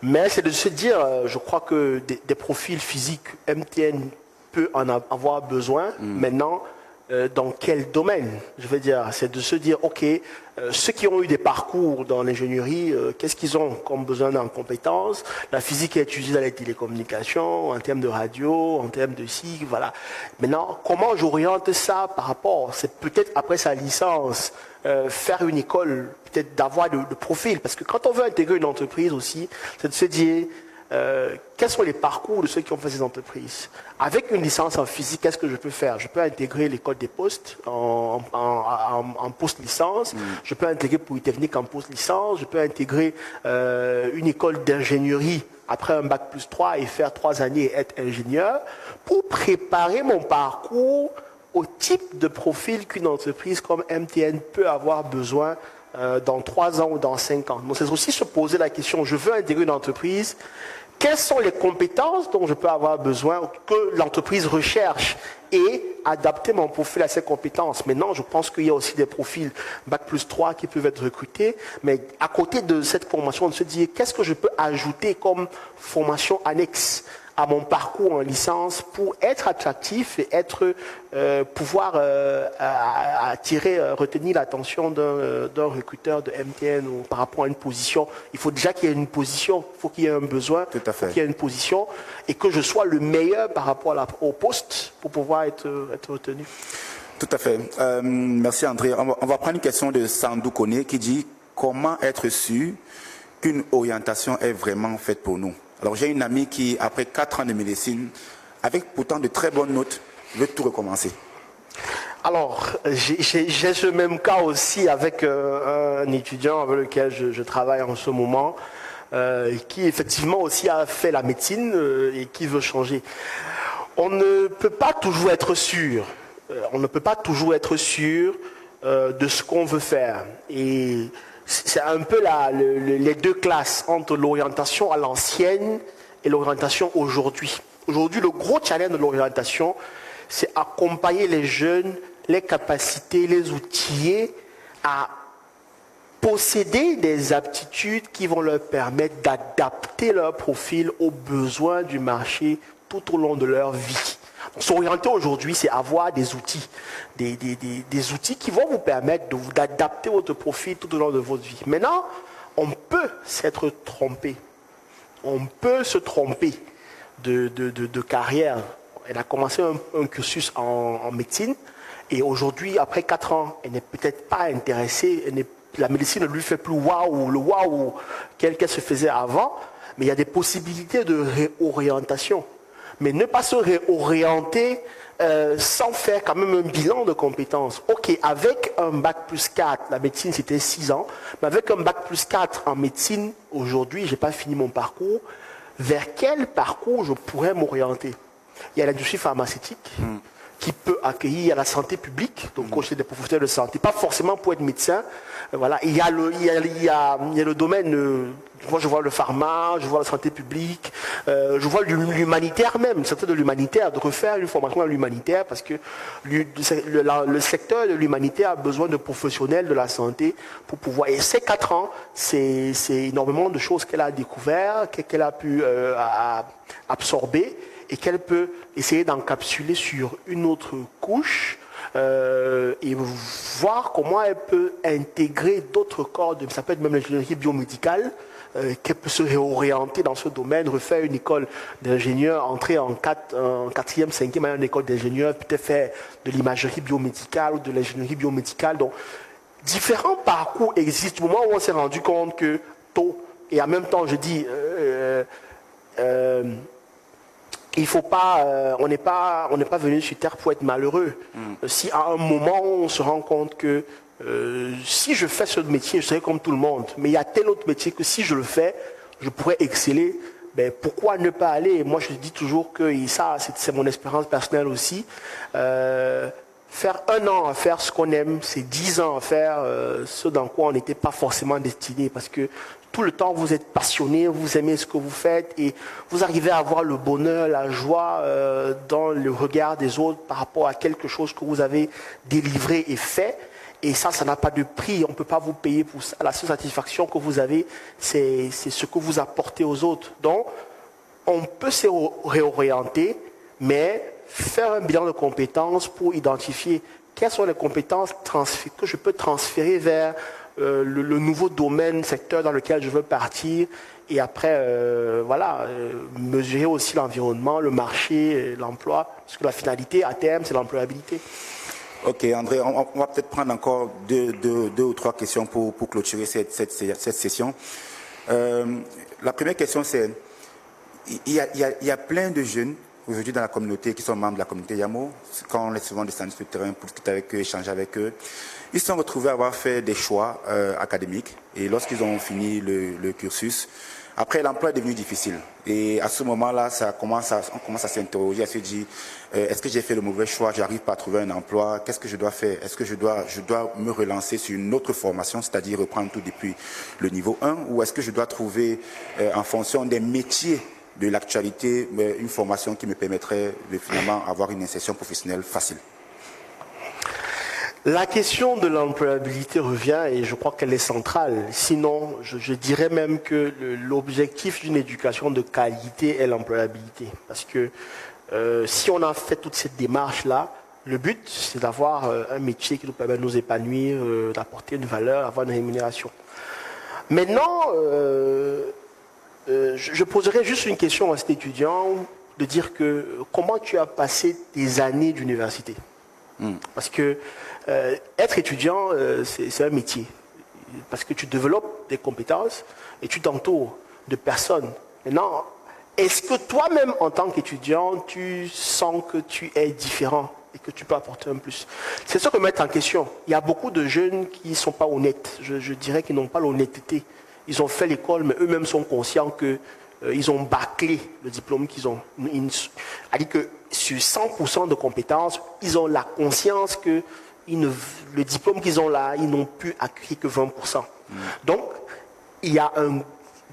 mais c'est de se dire, je crois que des profils physiques, MTN peut en avoir besoin. Maintenant, dans quel domaine? Je veux dire, c'est de se dire, ok, ceux qui ont eu des parcours dans l'ingénierie, qu'est-ce qu'ils ont comme besoin en compétences? La physique est utilisée dans les télécommunications, en termes de radio, en termes de SIG, voilà. Maintenant, comment j'oriente ça par rapport? C'est peut-être après sa licence, faire une école, peut-être d'avoir le profil. Parce que quand on veut intégrer une entreprise aussi, c'est de se dire, quels sont les parcours de ceux qui ont fait ces entreprises? Avec une licence en physique, qu'est-ce que je peux faire? Je peux intégrer l'école des postes en post-licence, je peux intégrer Polytechnique en post-licence, je peux intégrer une école d'ingénierie après un bac plus 3 et faire 3 années et être ingénieur pour préparer mon parcours au type de profil qu'une entreprise comme MTN peut avoir besoin dans 3 ans ou dans 5 ans. Donc c'est aussi se poser la question, je veux intégrer une entreprise, quelles sont les compétences dont je peux avoir besoin, que l'entreprise recherche, et adapter mon profil à ces compétences. Maintenant, je pense qu'il y a aussi des profils Bac plus 3 qui peuvent être recrutés, mais à côté de cette formation, on se dit, qu'est-ce que je peux ajouter comme formation annexe à mon parcours en licence pour être attractif et pouvoir retenir l'attention d'un recruteur de MTN ou par rapport à une position. Il faut déjà qu'il y ait une position, il faut qu'il y ait un besoin, il faut qu'il y ait une position et que je sois le meilleur par rapport au poste pour pouvoir être retenu. Tout à fait. Merci André. On va prendre une question de Sandou Koné qui dit comment être sûr qu'une orientation est vraiment faite pour nous. Alors j'ai une amie qui, après 4 ans de médecine, avec pourtant de très bonnes notes, veut tout recommencer. Alors, j'ai ce même cas aussi avec un étudiant avec lequel je travaille en ce moment, qui effectivement aussi a fait la médecine et qui veut changer. On ne peut pas toujours être sûr. On ne peut pas toujours être sûr de ce qu'on veut faire. Et c'est un peu les deux classes entre l'orientation à l'ancienne et l'orientation aujourd'hui. Aujourd'hui, le gros challenge de l'orientation, c'est accompagner les jeunes, les capacités, les outiller à posséder des aptitudes qui vont leur permettre d'adapter leur profil aux besoins du marché tout au long de leur vie. S'orienter aujourd'hui, c'est avoir des outils, des outils qui vont vous permettre d'adapter votre profil tout au long de votre vie. Maintenant, on peut s'être trompé. On peut se tromper de carrière. Elle a commencé un cursus en médecine et aujourd'hui, après 4 ans, elle n'est peut-être pas intéressée. La médecine ne lui fait plus le waouh qu'elle se faisait avant, mais il y a des possibilités de réorientation. Mais ne pas se réorienter sans faire quand même un bilan de compétences. Ok, avec un bac plus 4, la médecine c'était 6 ans, mais avec un bac plus 4 en médecine, aujourd'hui, je n'ai pas fini mon parcours. Vers quel parcours je pourrais m'orienter? Il y a l'industrie pharmaceutique qui peut accueillir la santé publique, donc coacher des professionnels de santé, pas forcément pour être médecin. Voilà. Il y a le domaine, moi je vois le pharma, je vois la santé publique, je vois l'humanitaire même, c'est de l'humanitaire, de refaire une formation à l'humanitaire, parce que le secteur de l'humanitaire a besoin de professionnels de la santé pour pouvoir. Et ces 4 ans, c'est énormément de choses qu'elle a découvert, qu'elle a pu absorber, et qu'elle peut essayer d'encapsuler sur une autre couche et voir comment elle peut intégrer d'autres corps, ça peut être même l'ingénierie biomédicale, qu'elle peut se réorienter dans ce domaine, refaire une école d'ingénieur, entrer en 4e, 5e année d'école d'ingénieur, peut-être faire de l'imagerie biomédicale ou de l'ingénierie biomédicale. Donc, différents parcours existent. Au moment où on s'est rendu compte que tôt, et en même temps, je dis... il faut pas, on n'est pas venu sur Terre pour être malheureux. Si à un moment on se rend compte que si je fais ce métier, je serai comme tout le monde, mais il y a tel autre métier que si je le fais, je pourrais exceller, ben, pourquoi ne pas aller? Moi je dis toujours que, et ça c'est mon expérience personnelle aussi, faire 1 an à faire ce qu'on aime, c'est 10 ans à faire ce dans quoi on n'était pas forcément destiné, parce que tout le temps, vous êtes passionné, vous aimez ce que vous faites et vous arrivez à avoir le bonheur, la joie dans le regard des autres par rapport à quelque chose que vous avez délivré et fait. Et ça n'a pas de prix. On ne peut pas vous payer pour ça. La seule satisfaction que vous avez, c'est ce que vous apportez aux autres. Donc, on peut se réorienter, mais faire un bilan de compétences pour identifier quelles sont les compétences que je peux transférer vers le nouveau domaine, secteur dans lequel je veux partir, et après, mesurer aussi l'environnement, le marché, l'emploi, parce que la finalité, à terme, c'est l'employabilité. Ok, André, on va peut-être prendre encore deux ou trois questions pour clôturer cette session. La première question, c'est, il y a plein de jeunes aujourd'hui dans la communauté qui sont membres de la communauté Yamo. Quand on est souvent descendu sur le terrain pour discuter avec eux, échanger avec eux, ils se sont retrouvés à avoir fait des choix académiques. Et lorsqu'ils ont fini le cursus, après l'emploi est devenu difficile. Et à ce moment-là, on commence à s'interroger, à se dire, est-ce que j'ai fait le mauvais choix? J'arrive pas à trouver un emploi. Qu'est-ce que je dois faire? Est-ce que je dois me relancer sur une autre formation, c'est-à-dire reprendre tout depuis le niveau 1? Ou est-ce que je dois trouver, en fonction des métiers de l'actualité, une formation qui me permettrait de finalement avoir une insertion professionnelle facile? La question de l'employabilité revient et je crois qu'elle est centrale. Sinon, je dirais même que l'objectif d'une éducation de qualité est l'employabilité. Parce que si on a fait toute cette démarche-là, le but, c'est d'avoir un métier qui nous permet de nous épanouir, d'apporter une valeur, d'avoir une rémunération. Maintenant, je poserai juste une question à cet étudiant, de dire que comment tu as passé tes années d'université? Parce que être étudiant, c'est un métier. Parce que tu développes des compétences et tu t'entoures de personnes. Maintenant, est-ce que toi-même, en tant qu'étudiant, tu sens que tu es différent et que tu peux apporter un plus? C'est ça que mettre en question. Il y a beaucoup de jeunes qui ne sont pas honnêtes. Je dirais qu'ils n'ont pas l'honnêteté. Ils ont fait l'école, mais eux-mêmes sont conscients qu'ils ont bâclé le diplôme qu'ils ont. C'est-à-dire que sur 100% de compétences, ils ont la conscience que le diplôme qu'ils ont là, ils n'ont pu acquérir que 20%. Donc, il y a un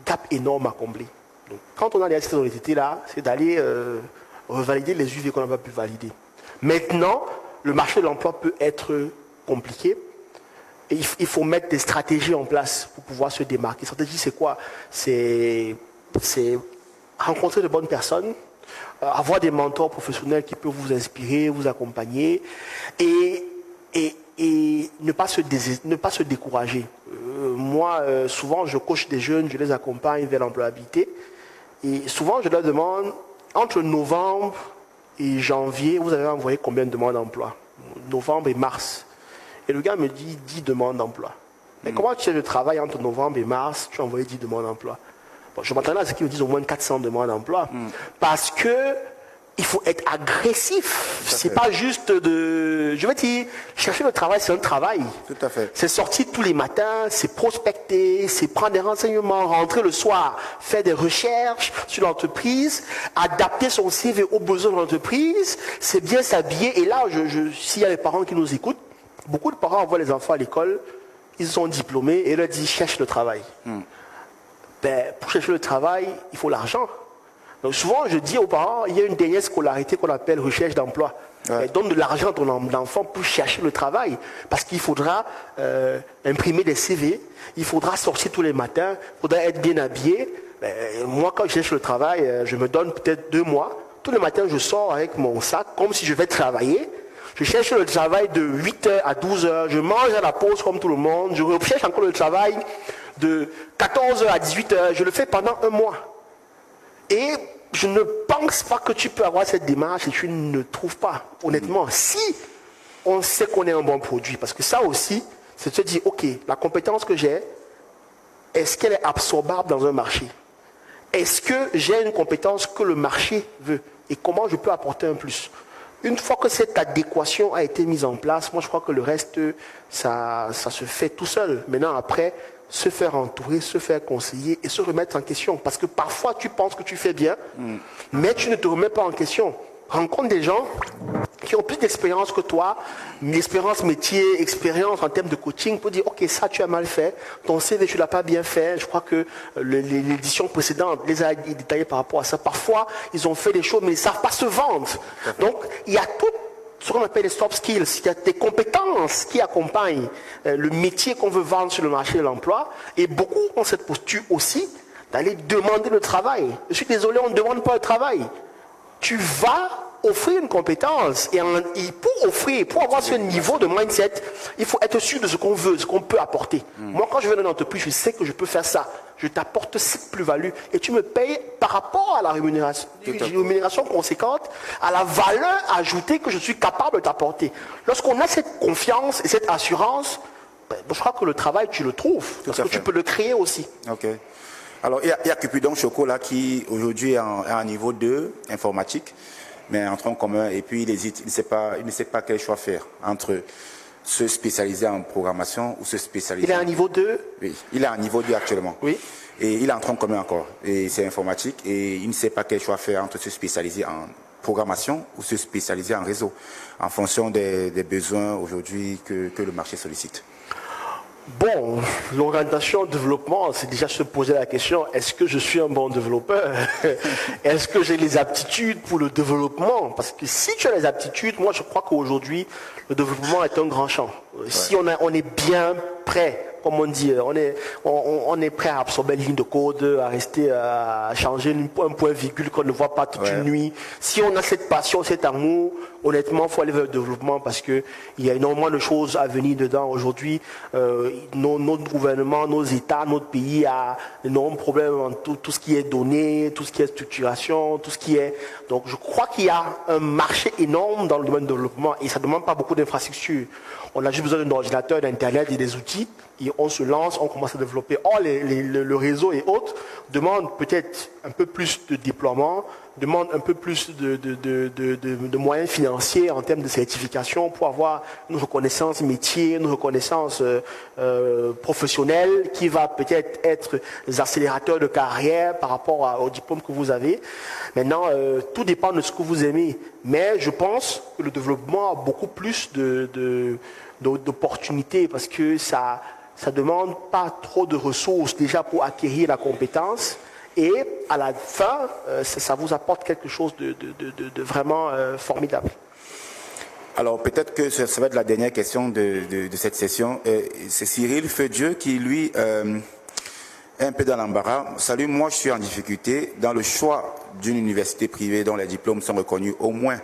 gap énorme à combler. Donc, quand on a les honnêteté là, c'est d'aller revalider les UV qu'on n'a pas pu valider. Maintenant, le marché de l'emploi peut être compliqué. Et il faut mettre des stratégies en place pour pouvoir se démarquer. Stratégie, c'est quoi? C'est rencontrer de bonnes personnes, avoir des mentors professionnels qui peuvent vous inspirer, vous accompagner et ne pas se décourager. Moi, souvent, je coach des jeunes, je les accompagne vers l'employabilité. Et souvent, je leur demande, entre novembre et janvier, vous avez envoyé combien de demandes d'emploi? Novembre et mars. Et le gars me dit 10 demandes d'emploi. Mais comment tu fais le travail entre novembre et mars, tu as envoyé 10 demandes d'emploi? Bon, je m'attendais à ce qu'ils me disent au moins 400 demandes d'emploi. Parce que il faut être agressif. C'est pas juste de... Je veux dire, chercher le travail, c'est un travail. Tout à fait. C'est sortir tous les matins, c'est prospecter, c'est prendre des renseignements, rentrer le soir, faire des recherches sur l'entreprise, adapter son CV aux besoins de l'entreprise, c'est bien s'habiller. Et là, s'il y a des parents qui nous écoutent, beaucoup de parents envoient les enfants à l'école, ils sont diplômés et leur disent cherche le travail. Ben, pour chercher le travail, il faut l'argent. Donc souvent, je dis aux parents, il y a une dernière scolarité qu'on appelle recherche d'emploi. Ouais. Donne de l'argent à ton enfant pour chercher le travail. Parce qu'il faudra imprimer des CV, il faudra sortir tous les matins, il faudra être bien habillé. Moi, quand je cherche le travail, je me donne peut-être 2 mois. Tous les matins, je sors avec mon sac, comme si je vais travailler. Je cherche le travail de 8h à 12h. Je mange à la pause comme tout le monde. Je recherche encore le travail de 14h à 18h. Je le fais pendant 1 mois. Et je ne pense pas que tu peux avoir cette démarche et tu ne trouves pas, honnêtement. Si on sait qu'on est un bon produit, parce que ça aussi, c'est de se dire, ok, la compétence que j'ai, est-ce qu'elle est absorbable dans un marché? Est-ce que j'ai une compétence que le marché veut? Et comment je peux apporter un plus? Une fois que cette adéquation a été mise en place, moi je crois que le reste, ça se fait tout seul. Maintenant, après, se faire entourer, se faire conseiller et se remettre en question. Parce que parfois, tu penses que tu fais bien, mais tu ne te remets pas en question. Rencontre des gens qui ont plus d'expérience que toi, une expérience métier, expérience en termes de coaching, pour dire, ok, ça tu as mal fait, ton CV tu ne l'as pas bien fait, je crois que l'édition précédente les a détaillés par rapport à ça. Parfois, ils ont fait des choses, mais ils ne savent pas se vendre. Donc, il y a tout ce qu'on appelle les soft skills, il y a des compétences qui accompagnent le métier qu'on veut vendre sur le marché de l'emploi. Et beaucoup ont cette posture aussi d'aller demander le travail. Je suis désolé, on ne demande pas le travail. Tu vas offrir une compétence et pour avoir ce niveau de mindset, il faut être sûr de ce qu'on veut, ce qu'on peut apporter. Moi, quand je viens dans une entreprise, je sais que je peux faire ça. Je t'apporte cette plus-value et tu me payes par rapport à la rémunération, une rémunération conséquente, à la valeur ajoutée que je suis capable de t'apporter. Lorsqu'on a cette confiance et cette assurance, je crois que le travail, tu le trouves. Parce que tu peux le créer aussi. Ok. Alors, il y a Cupidon Choco là qui aujourd'hui est à un niveau 2 informatique, mais en tronc commun, et puis il hésite, il ne sait pas quel choix faire entre se spécialiser en programmation ou se spécialiser. Il est à un niveau 2? Oui, il est à un niveau 2 actuellement. Oui. Et il est en tronc commun encore, et c'est informatique, et il ne sait pas quel choix faire entre se spécialiser en programmation ou se spécialiser en réseau, en fonction des besoins aujourd'hui que le marché sollicite. Bon, l'orientation développement, c'est déjà se poser la question, est-ce que je suis un bon développeur? Est-ce que j'ai les aptitudes pour le développement? Parce que si tu as les aptitudes, moi je crois qu'aujourd'hui, le développement est un grand champ. Si on est bien prêt, comme on dit, on est prêt à absorber une ligne de code, à rester, à changer un point virgule qu'on ne voit pas toute une nuit. Si on a cette passion, cet amour, honnêtement, il faut aller vers le développement parce qu'il y a énormément de choses à venir dedans. Aujourd'hui, notre gouvernement, nos États, notre pays a d'énormes problèmes en tout ce qui est données, tout ce qui est structuration, tout ce qui est... Donc je crois qu'il y a un marché énorme dans le domaine du développement et ça ne demande pas beaucoup d'infrastructures. On a juste besoin d'un ordinateur, d'Internet et des outils. Et on se lance, on commence à développer. Or, le réseau et autres demandent peut-être un peu plus de déploiement, demandent un peu plus de moyens financiers en termes de certification pour avoir une reconnaissance métier, une reconnaissance professionnelle qui va peut-être être des accélérateurs de carrière par rapport au diplôme que vous avez. Maintenant, tout dépend de ce que vous aimez. Mais je pense que le développement a beaucoup plus d'opportunités parce que ça ne demande pas trop de ressources déjà pour acquérir la compétence et à la fin, ça vous apporte quelque chose de vraiment formidable. Alors peut-être que ça va être la dernière question de cette session. C'est Cyril Feudieu qui, lui, un peu dans l'embarras. Salut, moi je suis en difficulté dans le choix d'une université privée dont les diplômes sont reconnus au moins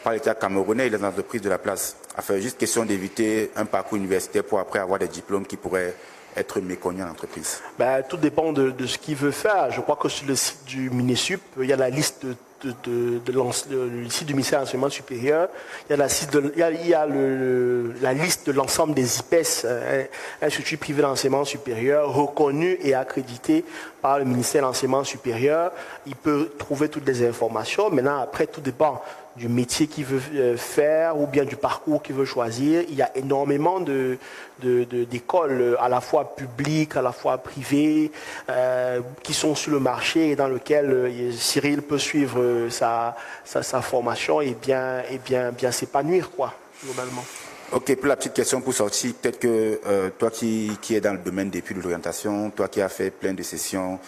par l'État camerounais et les entreprises de la place. Enfin, juste question d'éviter un parcours universitaire pour après avoir des diplômes qui pourraient être méconnus en entreprise. Tout dépend de ce qu'il veut faire. Je crois que sur le site du MINESUP, il y a la liste le site du ministère de l'Enseignement supérieur, il y a la liste de l'ensemble des IPES, instituts privés d'enseignement supérieur, reconnus et accrédités par le ministère de l'Enseignement supérieur. Il peut trouver toutes les informations. Maintenant, après, tout dépend du métier qu'il veut faire ou bien du parcours qu'il veut choisir. Il y a énormément d'écoles à la fois publiques, à la fois privées, qui sont sur le marché et dans lesquelles Cyril peut suivre sa formation et bien s'épanouir, quoi, globalement. Ok, pour la petite question pour sortir, peut-être que toi qui es dans le domaine des études de l'orientation, toi qui as fait plein de sessions,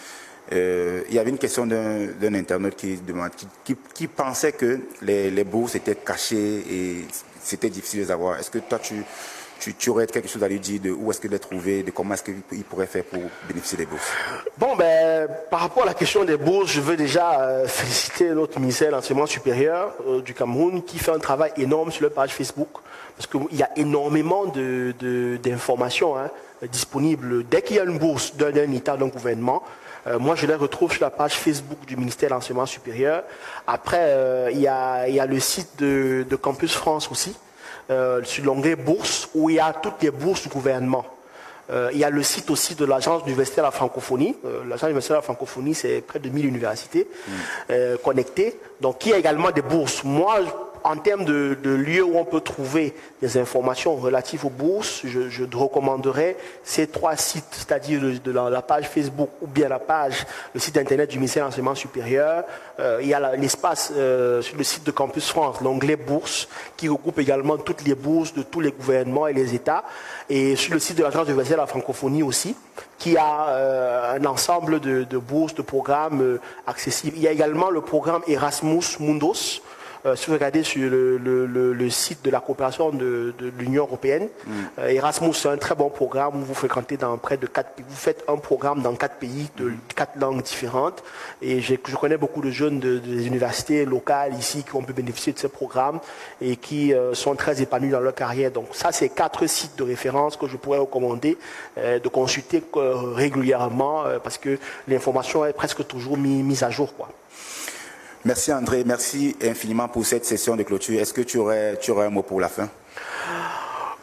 il y avait une question d'un internaute qui pensait que les bourses étaient cachées et c'était difficile de les avoir. Est-ce que toi tu aurais quelque chose à lui dire de où est-ce qu'il les trouver, de comment est-ce qu'il pourrait faire pour bénéficier des bourses? Bon, par rapport à la question des bourses, je veux déjà féliciter notre ministère de l'Enseignement supérieur du Cameroun qui fait un travail énorme sur leur page Facebook parce qu'il y a énormément d'informations disponibles. Dès qu'il y a une bourse d'un État, d'un gouvernement, moi, je les retrouve sur la page Facebook du ministère de l'Enseignement supérieur. Après, il y a le site de Campus France aussi, sur l'onglet bourses, où il y a toutes les bourses du gouvernement. Il y a le site aussi de l'Agence universitaire de la francophonie. L'Agence universitaire de la francophonie, c'est près de 1000 universités connectées. Donc, il y a également des bourses. Moi, en termes de lieux où on peut trouver des informations relatives aux bourses, je recommanderais ces 3 sites, c'est-à-dire la page Facebook ou bien le site internet du ministère de l'Enseignement supérieur. Il y a l'espace sur le site de Campus France, l'onglet bourses, qui regroupe également toutes les bourses de tous les gouvernements et les États. Et sur le site de l'Agence universitaire de la francophonie aussi, qui a un ensemble de bourses, de programmes accessibles. Il y a également le programme Erasmus Mundus. Si vous regardez sur le site de la coopération de l'Union européenne, Erasmus, c'est un très bon programme où vous fréquentez dans près de 4 pays. Vous faites un programme dans 4 pays de 4 langues différentes. Et je connais beaucoup de jeunes des universités locales ici qui ont pu bénéficier de ce programme et qui sont très épanouis dans leur carrière. Donc ça, c'est 4 sites de référence que je pourrais recommander de consulter régulièrement parce que l'information est presque toujours mise à jour, quoi. Merci André, merci infiniment pour cette session de clôture. Est-ce que tu aurais un mot pour la fin?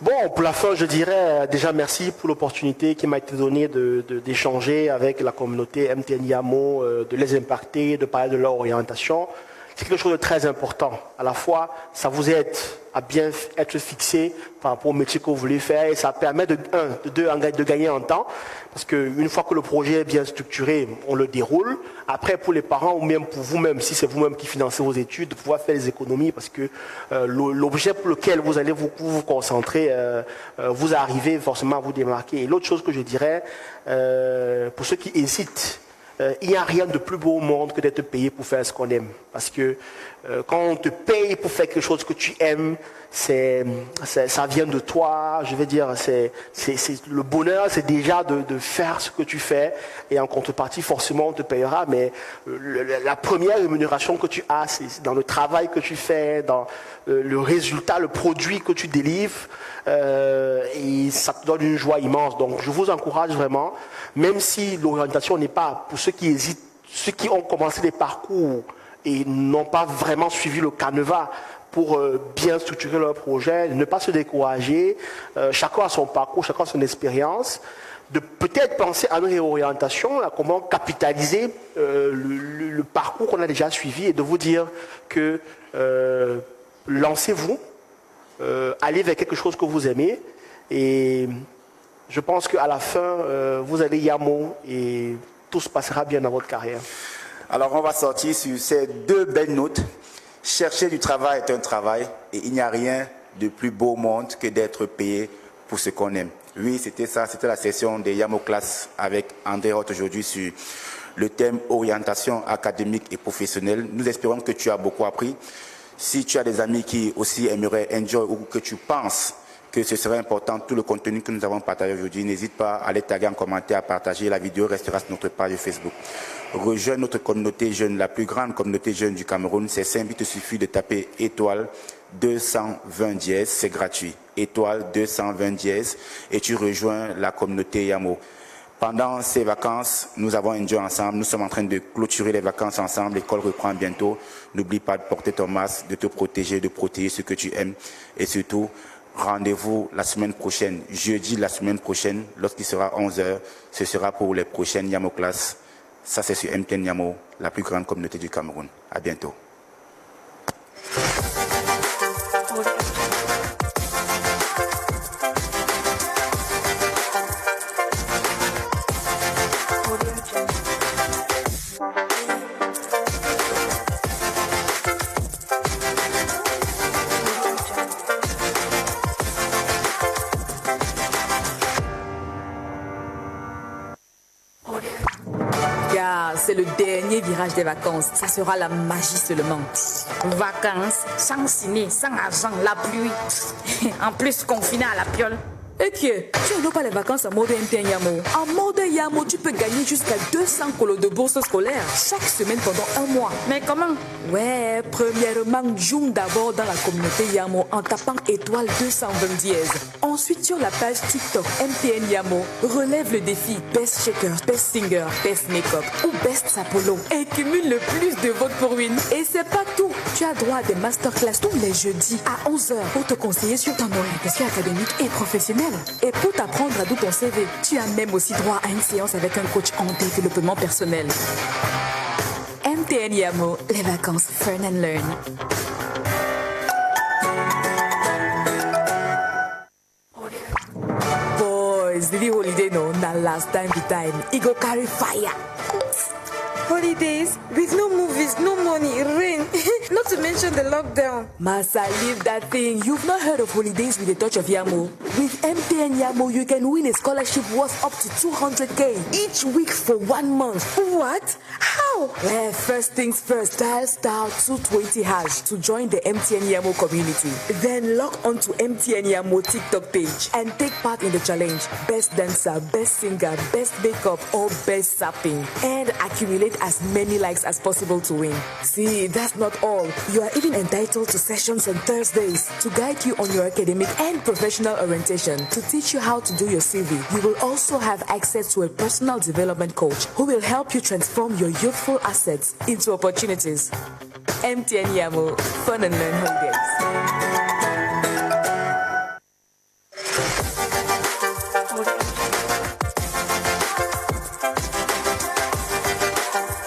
Bon, pour la fin, je dirais déjà merci pour l'opportunité qui m'a été donnée d'échanger avec la communauté MTN YAMO, de les impacter, de parler de leur orientation. C'est quelque chose de très important. À la fois, ça vous aide à bien être fixé par rapport au métier que vous voulez faire et ça permet de gagner en temps. Parce qu'une fois que le projet est bien structuré, on le déroule. Après, pour les parents ou même pour vous-même, si c'est vous-même qui financez vos études, de pouvoir faire les économies parce que l'objet pour lequel vous allez vous concentrer, vous arrivez forcément à vous démarquer. Et l'autre chose que je dirais, pour ceux qui hésitent, il n'y a rien de plus beau au monde que d'être payé pour faire ce qu'on aime. Parce que quand on te paye pour faire quelque chose que tu aimes, ça vient de toi. Je veux dire, le bonheur, c'est déjà de faire ce que tu fais. Et en contrepartie, forcément, on te payera. Mais la première rémunération que tu as, c'est dans le travail que tu fais, dans le résultat, le produit que tu délivres. Et ça te donne une joie immense. Donc, je vous encourage vraiment, même si l'orientation n'est pas, pour ceux qui hésitent, ceux qui ont commencé des parcours et n'ont pas vraiment suivi le canevas pour bien structurer leur projet, ne pas se décourager. Chacun a son parcours, chacun a son expérience. De peut-être penser à une réorientation, à comment capitaliser le parcours qu'on a déjà suivi et de vous dire que lancez-vous, allez vers quelque chose que vous aimez et je pense qu'à la fin, vous allez YAMO et tout se passera bien dans votre carrière. Alors on va sortir sur ces 2 belles notes. Chercher du travail est un travail et il n'y a rien de plus beau au monde que d'être payé pour ce qu'on aime. Oui, c'était ça, c'était la session des YAMO Class avec André Roth aujourd'hui sur le thème orientation académique et professionnelle. Nous espérons que tu as beaucoup appris. Si tu as des amis qui aussi aimeraient enjoy ou que tu penses que ce serait important, tout le contenu que nous avons partagé aujourd'hui. N'hésite pas à les taguer en commentaire, à partager. La vidéo restera sur notre page Facebook. Rejoins notre communauté jeune, la plus grande communauté jeune du Cameroun. C'est simple, il te suffit de taper étoile 220 dièse, c'est gratuit. Étoile 220 dièse et tu rejoins la communauté Yamo. Pendant ces vacances, nous avons enjoy ensemble. Nous sommes en train de clôturer les vacances ensemble. L'école reprend bientôt. N'oublie pas de porter ton masque, de te protéger, de protéger ce que tu aimes. Et surtout, rendez-vous la semaine prochaine, jeudi la semaine prochaine, lorsqu'il sera 11h. Ce sera pour les prochaines Yamo classes. Ça, c'est sur MTN Yamo, la plus grande communauté du Cameroun. À bientôt. C'est le dernier virage des vacances. Ça sera la magie seulement. Vacances, sans ciné, sans argent, la pluie. En plus, confiné à la piole. Et tu n'as pas les vacances en mode MTN Yamo. En mode Yamo, tu peux gagner jusqu'à 200 colos de bourse scolaire chaque semaine pendant un mois. Mais comment? Ouais, premièrement, joue d'abord dans la communauté Yamo en tapant étoile 220 dièse. Ensuite, sur la page TikTok MTN Yamo, relève le défi Best Shaker, Best Singer, Best Makeup ou Best Sapolo et cumule le plus de votes pour win. Et c'est pas tout. Tu as droit à des masterclass tous les jeudis à 11h pour te conseiller sur ton orientation académique et professionnelle. Et pour t'apprendre à d'où ton CV, tu as même aussi droit à une séance avec un coach en développement personnel. MTN Yamo, les vacances Fun and Learn. Boys, the holiday no, na last time the time. It go carry fire. Holidays with no movies, no money, rain, not to mention the lockdown. Massa, leave that thing. You've not heard of holidays with a touch of Yamo. With MTN Yamo, you can win a scholarship worth up to 200k each week for 1 month. What? How? Well, first things first, dial *220# to join the MTN Yamo community. Then log on to MTN Yamo TikTok page and take part in the challenge. Best dancer, best singer, best makeup, or best sapping. And accumulate as many likes as possible to win. See, that's not all. You are even entitled to sessions on Thursdays to guide you on your academic and professional orientation, to teach you how to do your CV. You will also have access to a personal development coach who will help you transform your youthful assets into opportunities. MTN Yamo, Fun and Learn Holidays.